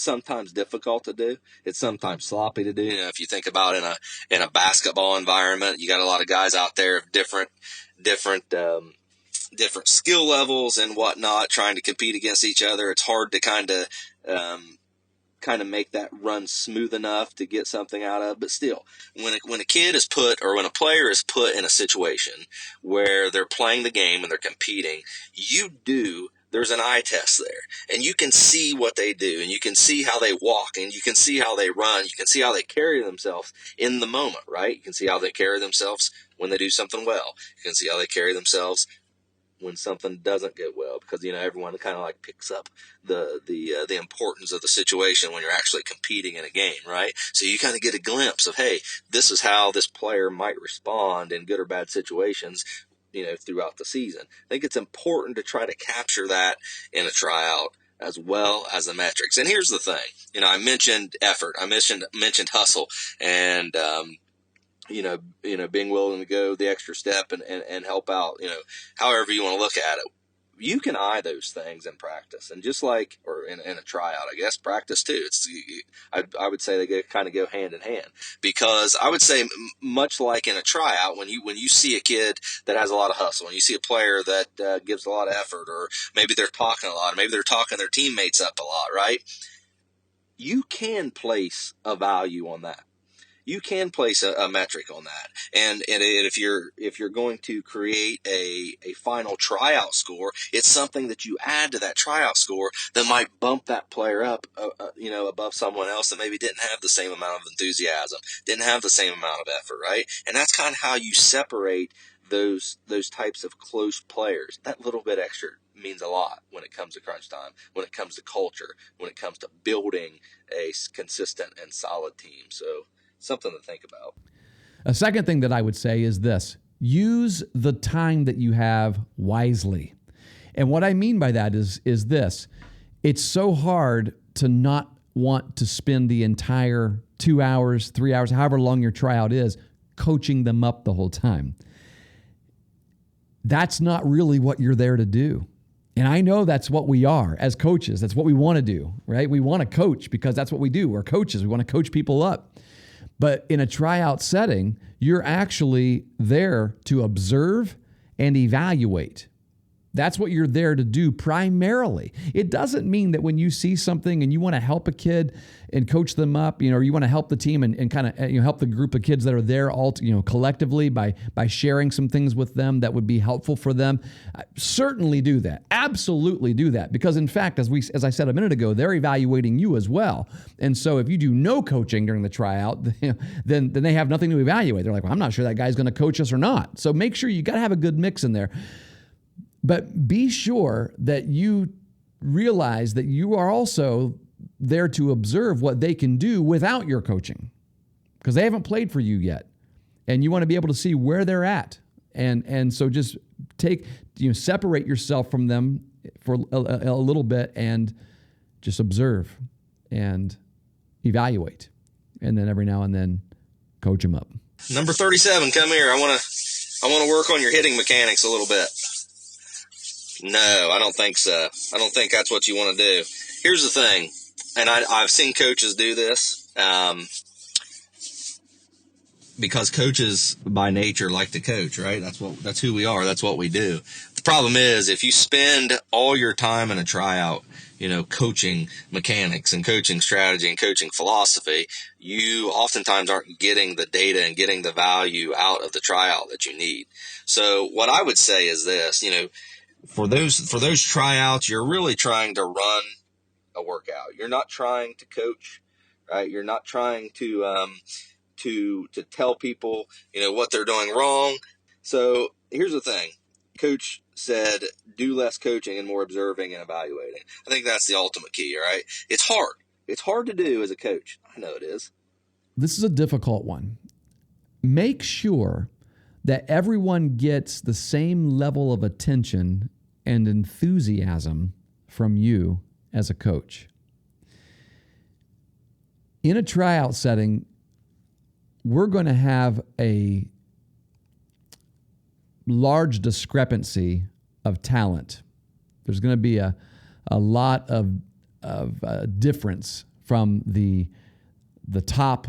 sometimes difficult to do. It's sometimes sloppy to do. If you think about in a basketball environment, you got a lot of guys out there of different skill levels and whatnot, trying to compete against each other. It's hard to kind of make that run smooth enough to get something out of. But still, when a kid is put, or when a player is put in a situation where they're playing the game and they're competing, there's an eye test there, and you can see what they do, and you can see how they walk, and you can see how they run, you can see how they carry themselves in the moment, right? You can see how they carry themselves when they do something well. You can see how they carry themselves when something doesn't go well, because everyone kind of like picks up the importance of the situation when you're actually competing in a game, right? So you kind of get a glimpse of, hey, this is how this player might respond in good or bad situations, throughout the season. I think it's important to try to capture that in a tryout as well as the metrics. And here's the thing, I mentioned effort, I mentioned hustle, and being willing to go the extra step and help out, however you want to look at it. You can eye those things in practice, and just like, or in a tryout, I guess, practice too. I would say they kind of go hand in hand, because I would say much like in a tryout, when you see a kid that has a lot of hustle, and you see a player that gives a lot of effort, or maybe they're talking a lot, or maybe they're talking their teammates up a lot, right? You can place a value on that. You can place a metric on that, and if you're going to create a final tryout score, it's something that you add to that tryout score that might bump that player up, above someone else that maybe didn't have the same amount of enthusiasm, didn't have the same amount of effort, right? And that's kind of how you separate those types of close players. That little bit extra means a lot when it comes to crunch time, when it comes to culture, when it comes to building a consistent and solid team. So, something to think about. A second thing that I would say is this: use the time that you have wisely. And what I mean by that is this: it's so hard to not want to spend the entire 2 hours, 3 hours, however long your tryout is, coaching them up the whole time. That's not really what you're there to do. And I know that's what we are as coaches. That's what we want to do, right? We want to coach because that's what we do. We're coaches. We want to coach people up. But in a tryout setting, you're actually there to observe and evaluate. That's what you're there to do primarily. It doesn't mean that when you see something and you want to help a kid and coach them up, or you want to help the team and kind of help the group of kids that are there all collectively by sharing some things with them that would be helpful for them. Certainly do that. Absolutely do that, because in fact, as I said a minute ago, they're evaluating you as well. And so if you do no coaching during the tryout, then they have nothing to evaluate. They're like, well, I'm not sure that guy's going to coach us or not. So make sure you got to have a good mix in there. But be sure that you realize that you are also there to observe what they can do without your coaching, because they haven't played for you yet. And you want to be able to see where they're at. And so just separate yourself from them for a little bit and just observe and evaluate. And then every now and then coach them up. Number 37, come here. I want to work on your hitting mechanics a little bit. No, I don't think so. I don't think that's what you want to do. Here's the thing, and I've seen coaches do this, because coaches by nature like to coach, right? That's who we are. That's what we do. The problem is, if you spend all your time in a tryout, coaching mechanics and coaching strategy and coaching philosophy, you oftentimes aren't getting the data and getting the value out of the tryout that you need. So what I would say is this, for those tryouts, you're really trying to run a workout. You're not trying to coach, right? You're not trying to tell people, what they're doing wrong. So here's the thing. Coach said, do less coaching and more observing and evaluating. I think that's the ultimate key, right? It's hard. It's hard to do as a coach. I know it is. This is a difficult one. Make sure that everyone gets the same level of attention and enthusiasm from you as a coach. In a tryout setting, we're going to have a large discrepancy of talent. There's going to be a lot of difference from the top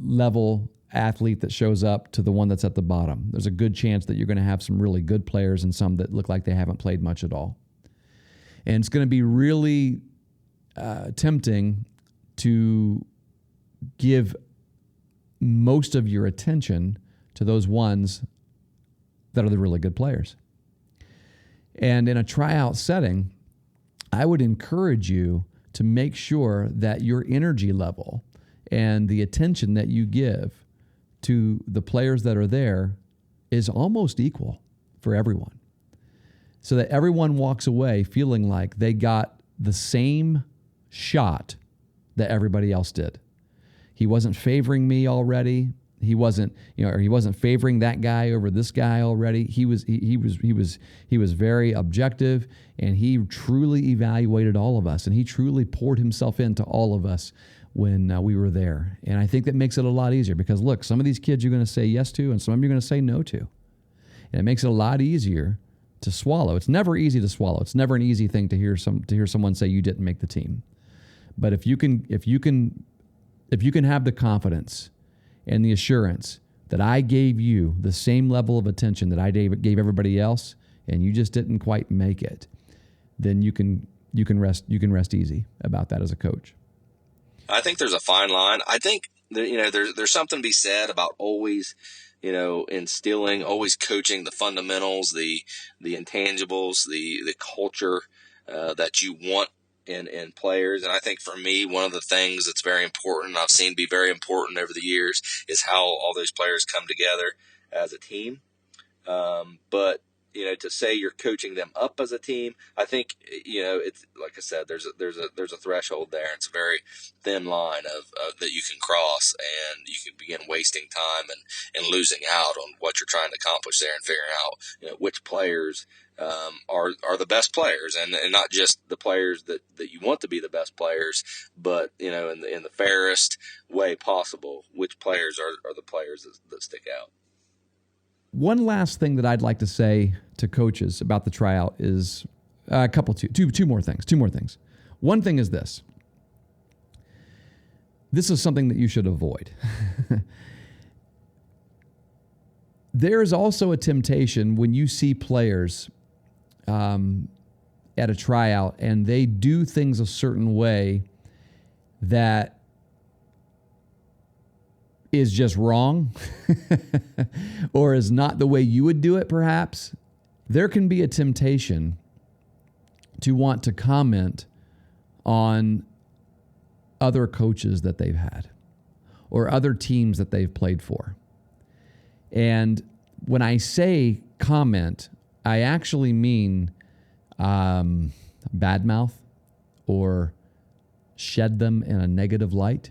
level athlete that shows up to the one that's at the bottom. There's a good chance that you're going to have some really good players and some that look like they haven't played much at all. And it's going to be really tempting to give most of your attention to those ones that are the really good players. And in a tryout setting, I would encourage you to make sure that your energy level and the attention that you give to the players that are there is almost equal for everyone, so that everyone walks away feeling like they got the same shot that everybody else did. He wasn't favoring me already. He wasn't, or he wasn't favoring that guy over this guy already. He was very objective, and he truly evaluated all of us, and he truly poured himself into all of us when we were there. And I think that makes it a lot easier because, look, some of these kids you're going to say yes to, and some of them you're going to say no to. And it makes it a lot easier to swallow. It's never easy to swallow. It's never an easy thing to hear someone say you didn't make the team. But if you can have the confidence and the assurance that I gave you the same level of attention that I gave everybody else, and you just didn't quite make it, then you can rest easy about that as a coach. I think there's a fine line. I think that, there's something to be said about always, instilling, always coaching the fundamentals, the intangibles, the culture that you want in players. And I think for me, one of the things that's very important, I've seen be very important over the years, is how all those players come together as a team. But to say you're coaching them up as a team, I think it's like I said, there's a threshold there. It's a very thin line of that you can cross, and you can begin wasting time and losing out on what you're trying to accomplish there, and figuring out which players are the best players, and not just the players that you want to be the best players, but in the fairest way possible, which players are the players that stick out. One last thing that I'd like to say to coaches about the tryout is two more things. One thing is this. This is something that you should avoid. There is also a temptation when you see players at a tryout and they do things a certain way that is just wrong or is not the way you would do it, perhaps. There can be a temptation to want to comment on other coaches that they've had or other teams that they've played for. And when I say comment, I actually mean badmouth or shed them in a negative light.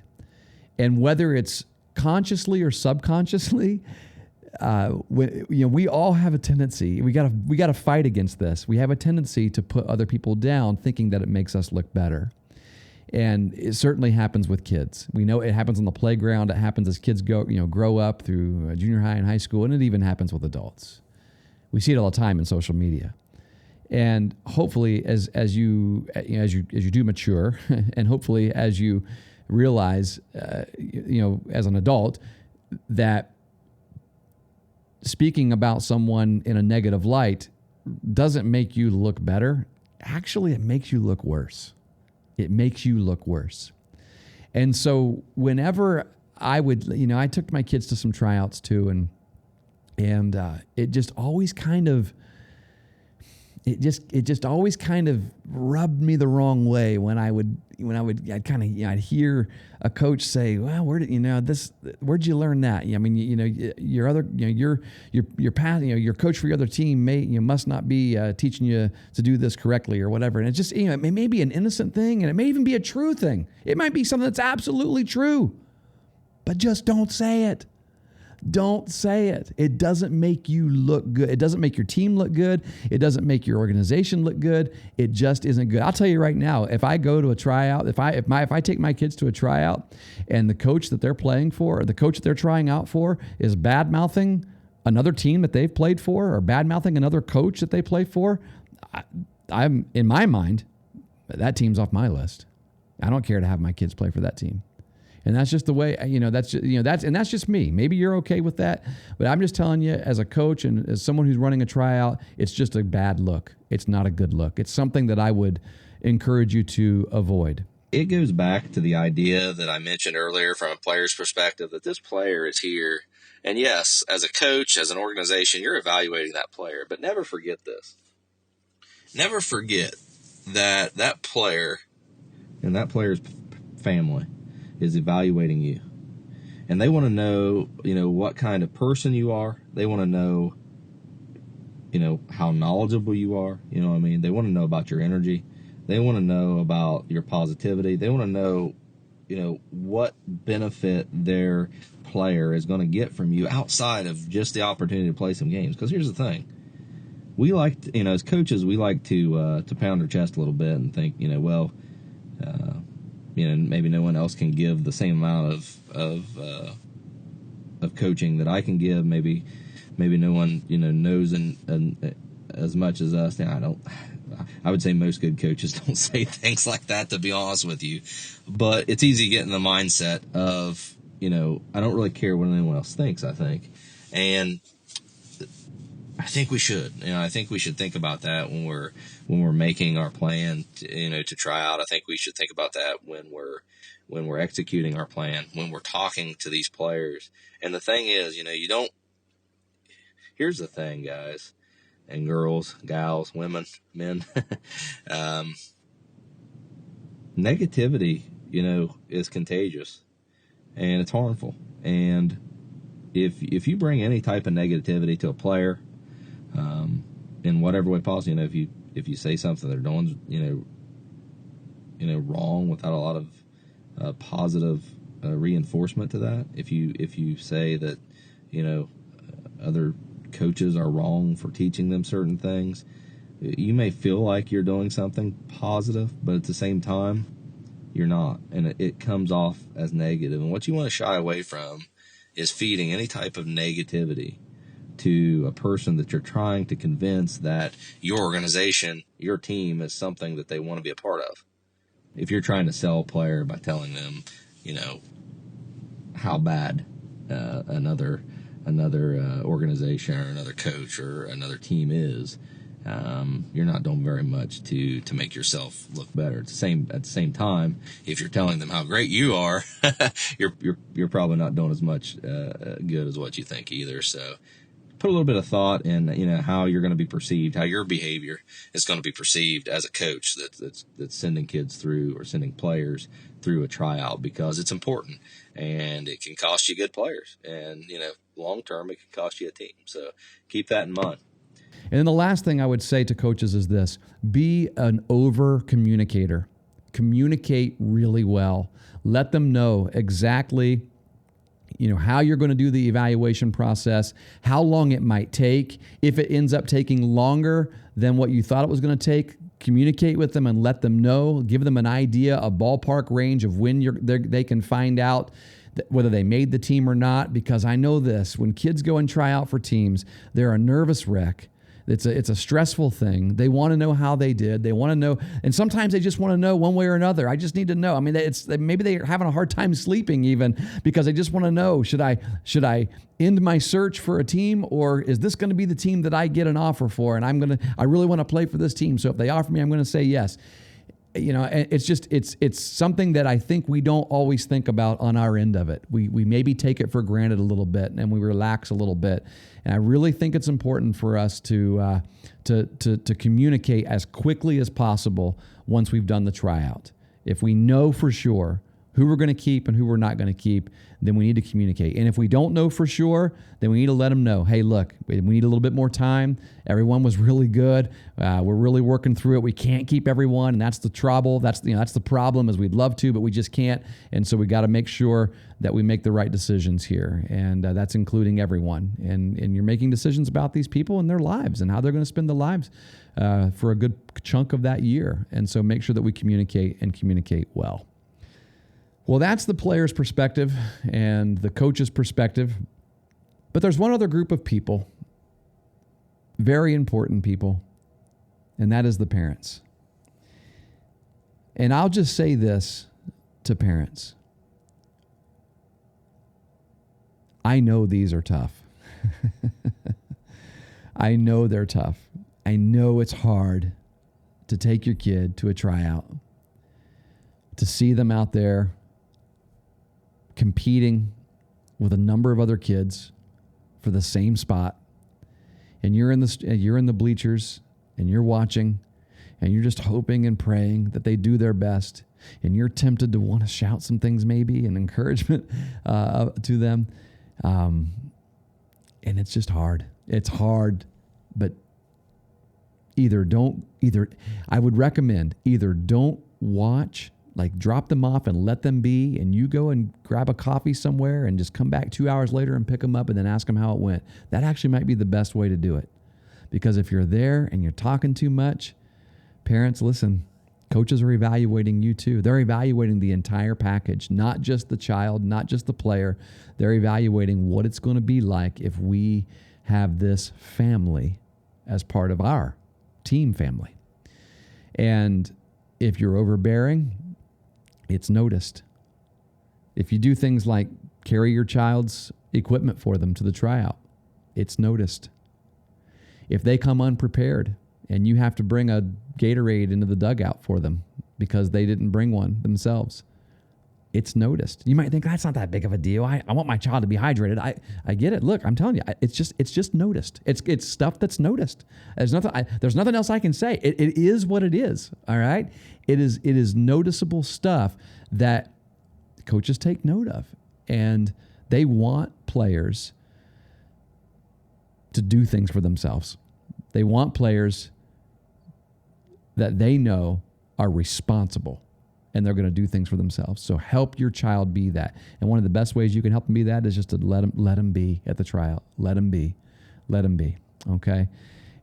And whether it's consciously or subconsciously, we all have a tendency. We gotta fight against this. We have a tendency to put other people down, thinking that it makes us look better. And it certainly happens with kids. We know it happens on the playground. It happens as kids grow up through junior high and high school, and it even happens with adults. We see it all the time in social media. And hopefully, as you do mature, and hopefully as you realize, as an adult, that speaking about someone in a negative light doesn't make you look better. Actually, it makes you look worse. It makes you look worse. And so whenever I took my kids to some tryouts too, and it just always kind of, always kind of rubbed me the wrong way when I'd hear a coach say, "Well, where'd you learn that?" I mean, your coach for your other team must not be teaching you to do this correctly or whatever. And it just, it may be an innocent thing, and it may even be a true thing. It might be something that's absolutely true, but just don't say it. Don't say it. It doesn't make you look good. It doesn't make your team look good. It doesn't make your organization look good. It just isn't good. I'll tell you right now, if I go to a tryout, if I take my kids to a tryout and the coach that they're playing for, or the coach that they're trying out for, is bad-mouthing another team that they've played for, or bad-mouthing another coach that they play for, I'm in my mind, that team's off my list. I don't care to have my kids play for that team. And that's just the way, that's just me. Maybe you're okay with that, but I'm just telling you, as a coach and as someone who's running a tryout, it's just a bad look. It's not a good look. It's something that I would encourage you to avoid. It goes back to the idea that I mentioned earlier from a player's perspective, that this player is here. And yes, as a coach, as an organization, you're evaluating that player, but never forget this. Never forget that that player and that player's family is evaluating you. And they want to know, what kind of person you are. They want to know, how knowledgeable you are. You know what I mean? They want to know about your energy. They want to know about your positivity. They want to know, what benefit their player is going to get from you outside of just the opportunity to play some games. Because here's the thing. We like to, as coaches, we like to pound our chest a little bit and think, maybe no one else can give the same amount of coaching that I can give. Maybe no one knows and as much as us. Now, I would say most good coaches don't say things like that, to be honest with you. But it's easy to get in the mindset of I don't really care what anyone else thinks. I think, and I think we should. I think we should think about that when we're making our plan to try out. I think we should think about that when we're executing our plan, when we're talking to these players. And the thing is, you don't. Here's the thing, guys and girls, gals, women, men. Negativity, is contagious and it's harmful. And if you bring any type of negativity to a player, in whatever way possible, if you say something they're doing, wrong without a lot of positive reinforcement to that, if you say that, other coaches are wrong for teaching them certain things, you may feel like you're doing something positive, but at the same time, you're not, and it comes off as negative. And what you want to shy away from is feeding any type of negativity to a person that you're trying to convince that your organization, your team, is something that they want to be a part of. If you're trying to sell a player by telling them, how bad another organization or another coach or another team is, you're not doing very much to make yourself look better. At the same time, if you're telling them how great you are, you're probably not doing as much good as what you think either. So put a little bit of thought in, how you're going to be perceived, how your behavior is going to be perceived as a coach that's sending kids through or sending players through a tryout, because it's important and it can cost you good players, and long term it can cost you a team. So keep that in mind. And then the last thing I would say to coaches is this: be an over communicator. Communicate really well. Let them know exactly how you're going to do the evaluation process, how long it might take. If it ends up taking longer than what you thought it was going to take, communicate with them and let them know. Give them an idea, a ballpark range of when they can find out whether they made the team or not. Because I know this, when kids go and try out for teams, they're a nervous wreck. It's a stressful thing. They want to know how they did. They want to know, and sometimes they just want to know one way or another. I just need to know. I mean, maybe they're having a hard time sleeping even because they just want to know, should I end my search for a team, or is this going to be the team that I get an offer for? And I really want to play for this team. So if they offer me, I'm going to say yes. It's something that I think we don't always think about on our end of it. We maybe take it for granted a little bit and we relax a little bit. And I really think it's important for us to communicate as quickly as possible once we've done the tryout. If we know for sure who we're going to keep and who we're not going to keep, then we need to communicate. And if we don't know for sure, then we need to let them know, hey, look, we need a little bit more time. Everyone was really good. We're really working through it. We can't keep everyone, and that's the trouble. That's the problem, is we'd love to, but we just can't. And so we got to make sure that we make the right decisions here, and that's including everyone. And you're making decisions about these people and their lives and how they're going to spend their lives for a good chunk of that year. And so make sure that we communicate and communicate well. Well, that's the player's perspective and the coach's perspective. But there's one other group of people, very important people, and that is the parents. And I'll just say this to parents. I know these are tough. I know they're tough. I know it's hard to take your kid to a tryout, to see them out there competing with a number of other kids for the same spot, and you're in the bleachers and you're watching and you're just hoping and praying that they do their best, and you're tempted to want to shout some things maybe and encouragement to them, and it's just hard. It's hard, but I would recommend either don't watch, like drop them off and let them be, and you go and grab a coffee somewhere and just come back 2 hours later and pick them up and then ask them how it went. That actually might be the best way to do it. Because if you're there and you're talking too much, parents, listen, coaches are evaluating you too. They're evaluating the entire package, not just the child, not just the player. They're evaluating what it's going to be like if we have this family as part of our team family. And if you're overbearing, it's noticed. If you do things like carry your child's equipment for them to the tryout, it's noticed. If they come unprepared and you have to bring a Gatorade into the dugout for them because they didn't bring one themselves, it's noticed. You might think that's not that big of a deal. I want my child to be hydrated. I get it. Look, I'm telling you, it's just noticed. It's stuff that's noticed. There's nothing else I can say. It is what it is. All right. It is noticeable stuff that coaches take note of, and they want players to do things for themselves. They want players that they know are responsible and they're going to do things for themselves. So help your child be that. And one of the best ways you can help them be that is just to let them be at the tryout. Let them be. Okay?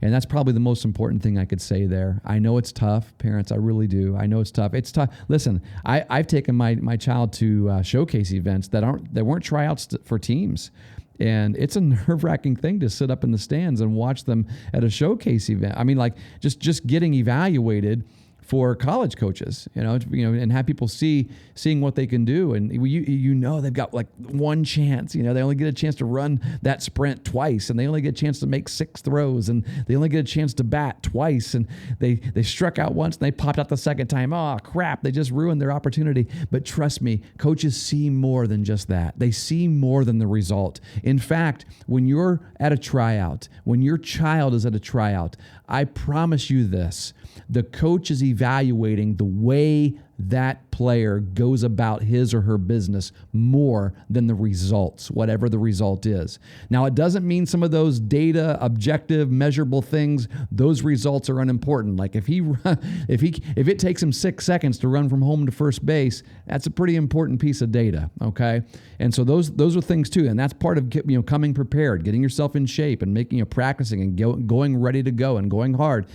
And that's probably the most important thing I could say there. I know it's tough, parents. I really do. I know it's tough. It's tough. Listen, I've taken my child to showcase events that weren't tryouts for teams. And it's a nerve-wracking thing to sit up in the stands and watch them at a showcase event. I mean, like just getting evaluated for college coaches, and have people seeing what they can do. And they've got like one chance, they only get a chance to run that sprint twice, and they only get a chance to make 6 throws, and they only get a chance to bat twice, and they struck out once and they popped out the second time. Oh crap, they just ruined their opportunity. But trust me, coaches see more than just that. They see more than the result. In fact, when you're at a tryout, when your child is at a tryout, I promise you this, the coach is evaluating the way that player goes about his or her business more than the results, whatever the result is. Now, it doesn't mean some of those data, objective, measurable things, those results are unimportant. Like if it takes him 6 seconds to run from home to first base, that's a pretty important piece of data, okay? And so those are things too, and that's part of coming prepared, getting yourself in shape and making practicing and going ready to go and going hard.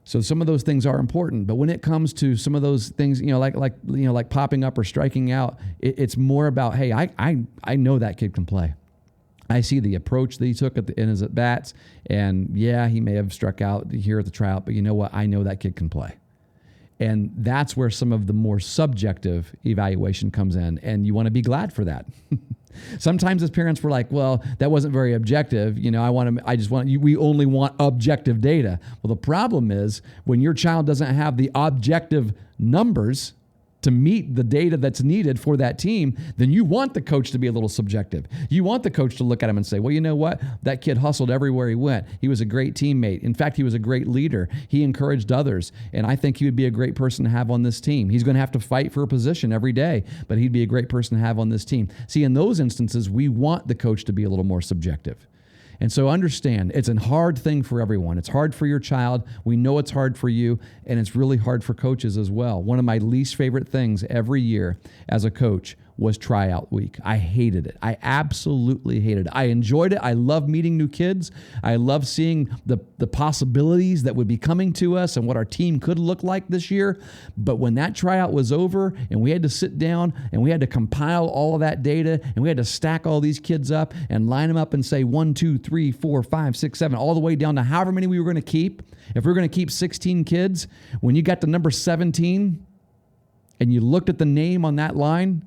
So some of those things are important, but when it comes to some of those things, like popping up or striking out, it's more about, hey, I know that kid can play. I see the approach that he took in his at bats, and yeah, he may have struck out here at the tryout, but you know what? I know that kid can play. And that's where some of the more subjective evaluation comes in, and you want to be glad for that. Sometimes as parents, we're like, well, that wasn't very objective. We only want objective data. Well, the problem is when your child doesn't have the objective numbers to meet the data that's needed for that team, then you want the coach to be a little subjective. You want the coach to look at him and say, well, you know what? That kid hustled everywhere he went. He was a great teammate. In fact, he was a great leader. He encouraged others. And I think he would be a great person to have on this team. He's going to have to fight for a position every day, but he'd be a great person to have on this team. See, in those instances, we want the coach to be a little more subjective. And so understand, it's a hard thing for everyone. It's hard for your child. We know it's hard for you, and it's really hard for coaches as well. One of my least favorite things every year as a coach was tryout week. I hated it. I absolutely hated it. I enjoyed it. I love meeting new kids. I love seeing the possibilities that would be coming to us and what our team could look like this year. But when that tryout was over and we had to sit down and we had to compile all of that data and we had to stack all these kids up and line them up and say 1, 2, 3, 4, 5, 6, 7, all the way down to however many we were going to keep. If we were going to keep 16 kids, when you got to number 17 and you looked at the name on that line,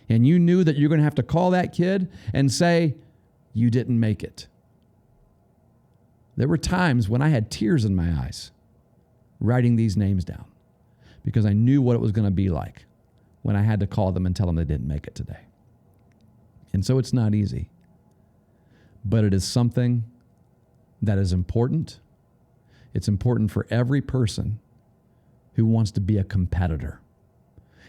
and you knew that you're going to have to call that kid and say, you didn't make it. There were times when I had tears in my eyes writing these names down because I knew what it was going to be like when I had to call them and tell them they didn't make it today. And so it's not easy, but it is something that is important. It's important for every person who wants to be a competitor.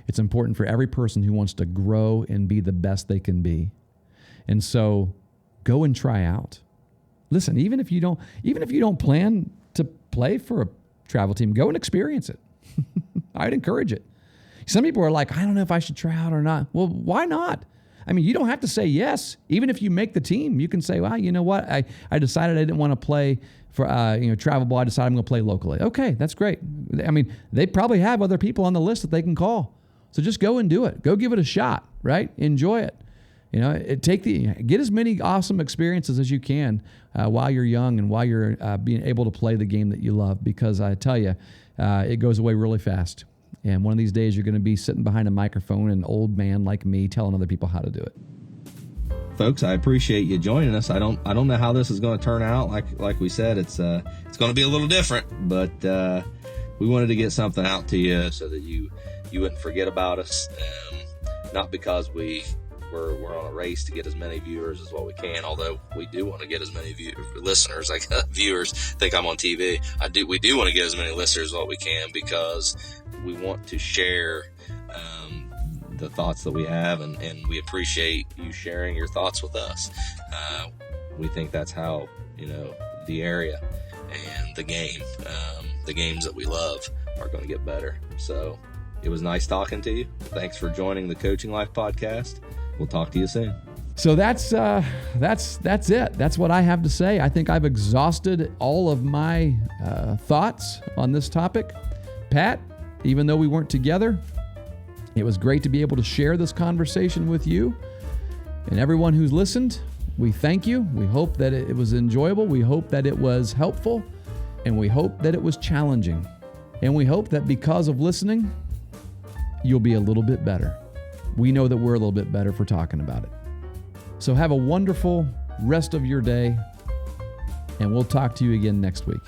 It's important for every person who wants to grow and be the best they can be. And so go and try out. Listen, even if you don't plan to play for a travel team, go and experience it. I'd encourage it. Some people are like, I don't know if I should try out or not. Well, why not? I mean, you don't have to say yes. Even if you make the team, you can say, well, you know what? I decided I didn't want to play for travel ball. I decided I'm going to play locally. Okay, that's great. I mean, they probably have other people on the list that they can call. So just go and do it. Go give it a shot, right? Enjoy it. Get as many awesome experiences as you can while you're young and while you're being able to play the game that you love, because I tell you, it goes away really fast. And one of these days you're going to be sitting behind a microphone, an old man like me telling other people how to do it. Folks, I appreciate you joining us. I don't know how this is going to turn out. Like we said, it's going to be a little different, but we wanted to get something out to you so that you wouldn't forget about us. Not because we're on a race to get as many viewers as what we can, although we do want to get as many listeners. Like viewers think I'm on TV. We do want to get as many listeners as what we can, because we want to share the thoughts that we have, and we appreciate you sharing your thoughts with us. We think that's how the area and the games that we love are going to get better. So it was nice talking to you. Thanks for joining the Coaching Life Podcast. We'll talk to you soon. So that's it. That's what I have to say. I think I've exhausted all of my thoughts on this topic. Pat, even though we weren't together, it was great to be able to share this conversation with you. And everyone who's listened, we thank you. We hope that it was enjoyable. We hope that it was helpful. And we hope that it was challenging. And we hope that because of listening, you'll be a little bit better. We know that we're a little bit better for talking about it. So have a wonderful rest of your day, and we'll talk to you again next week.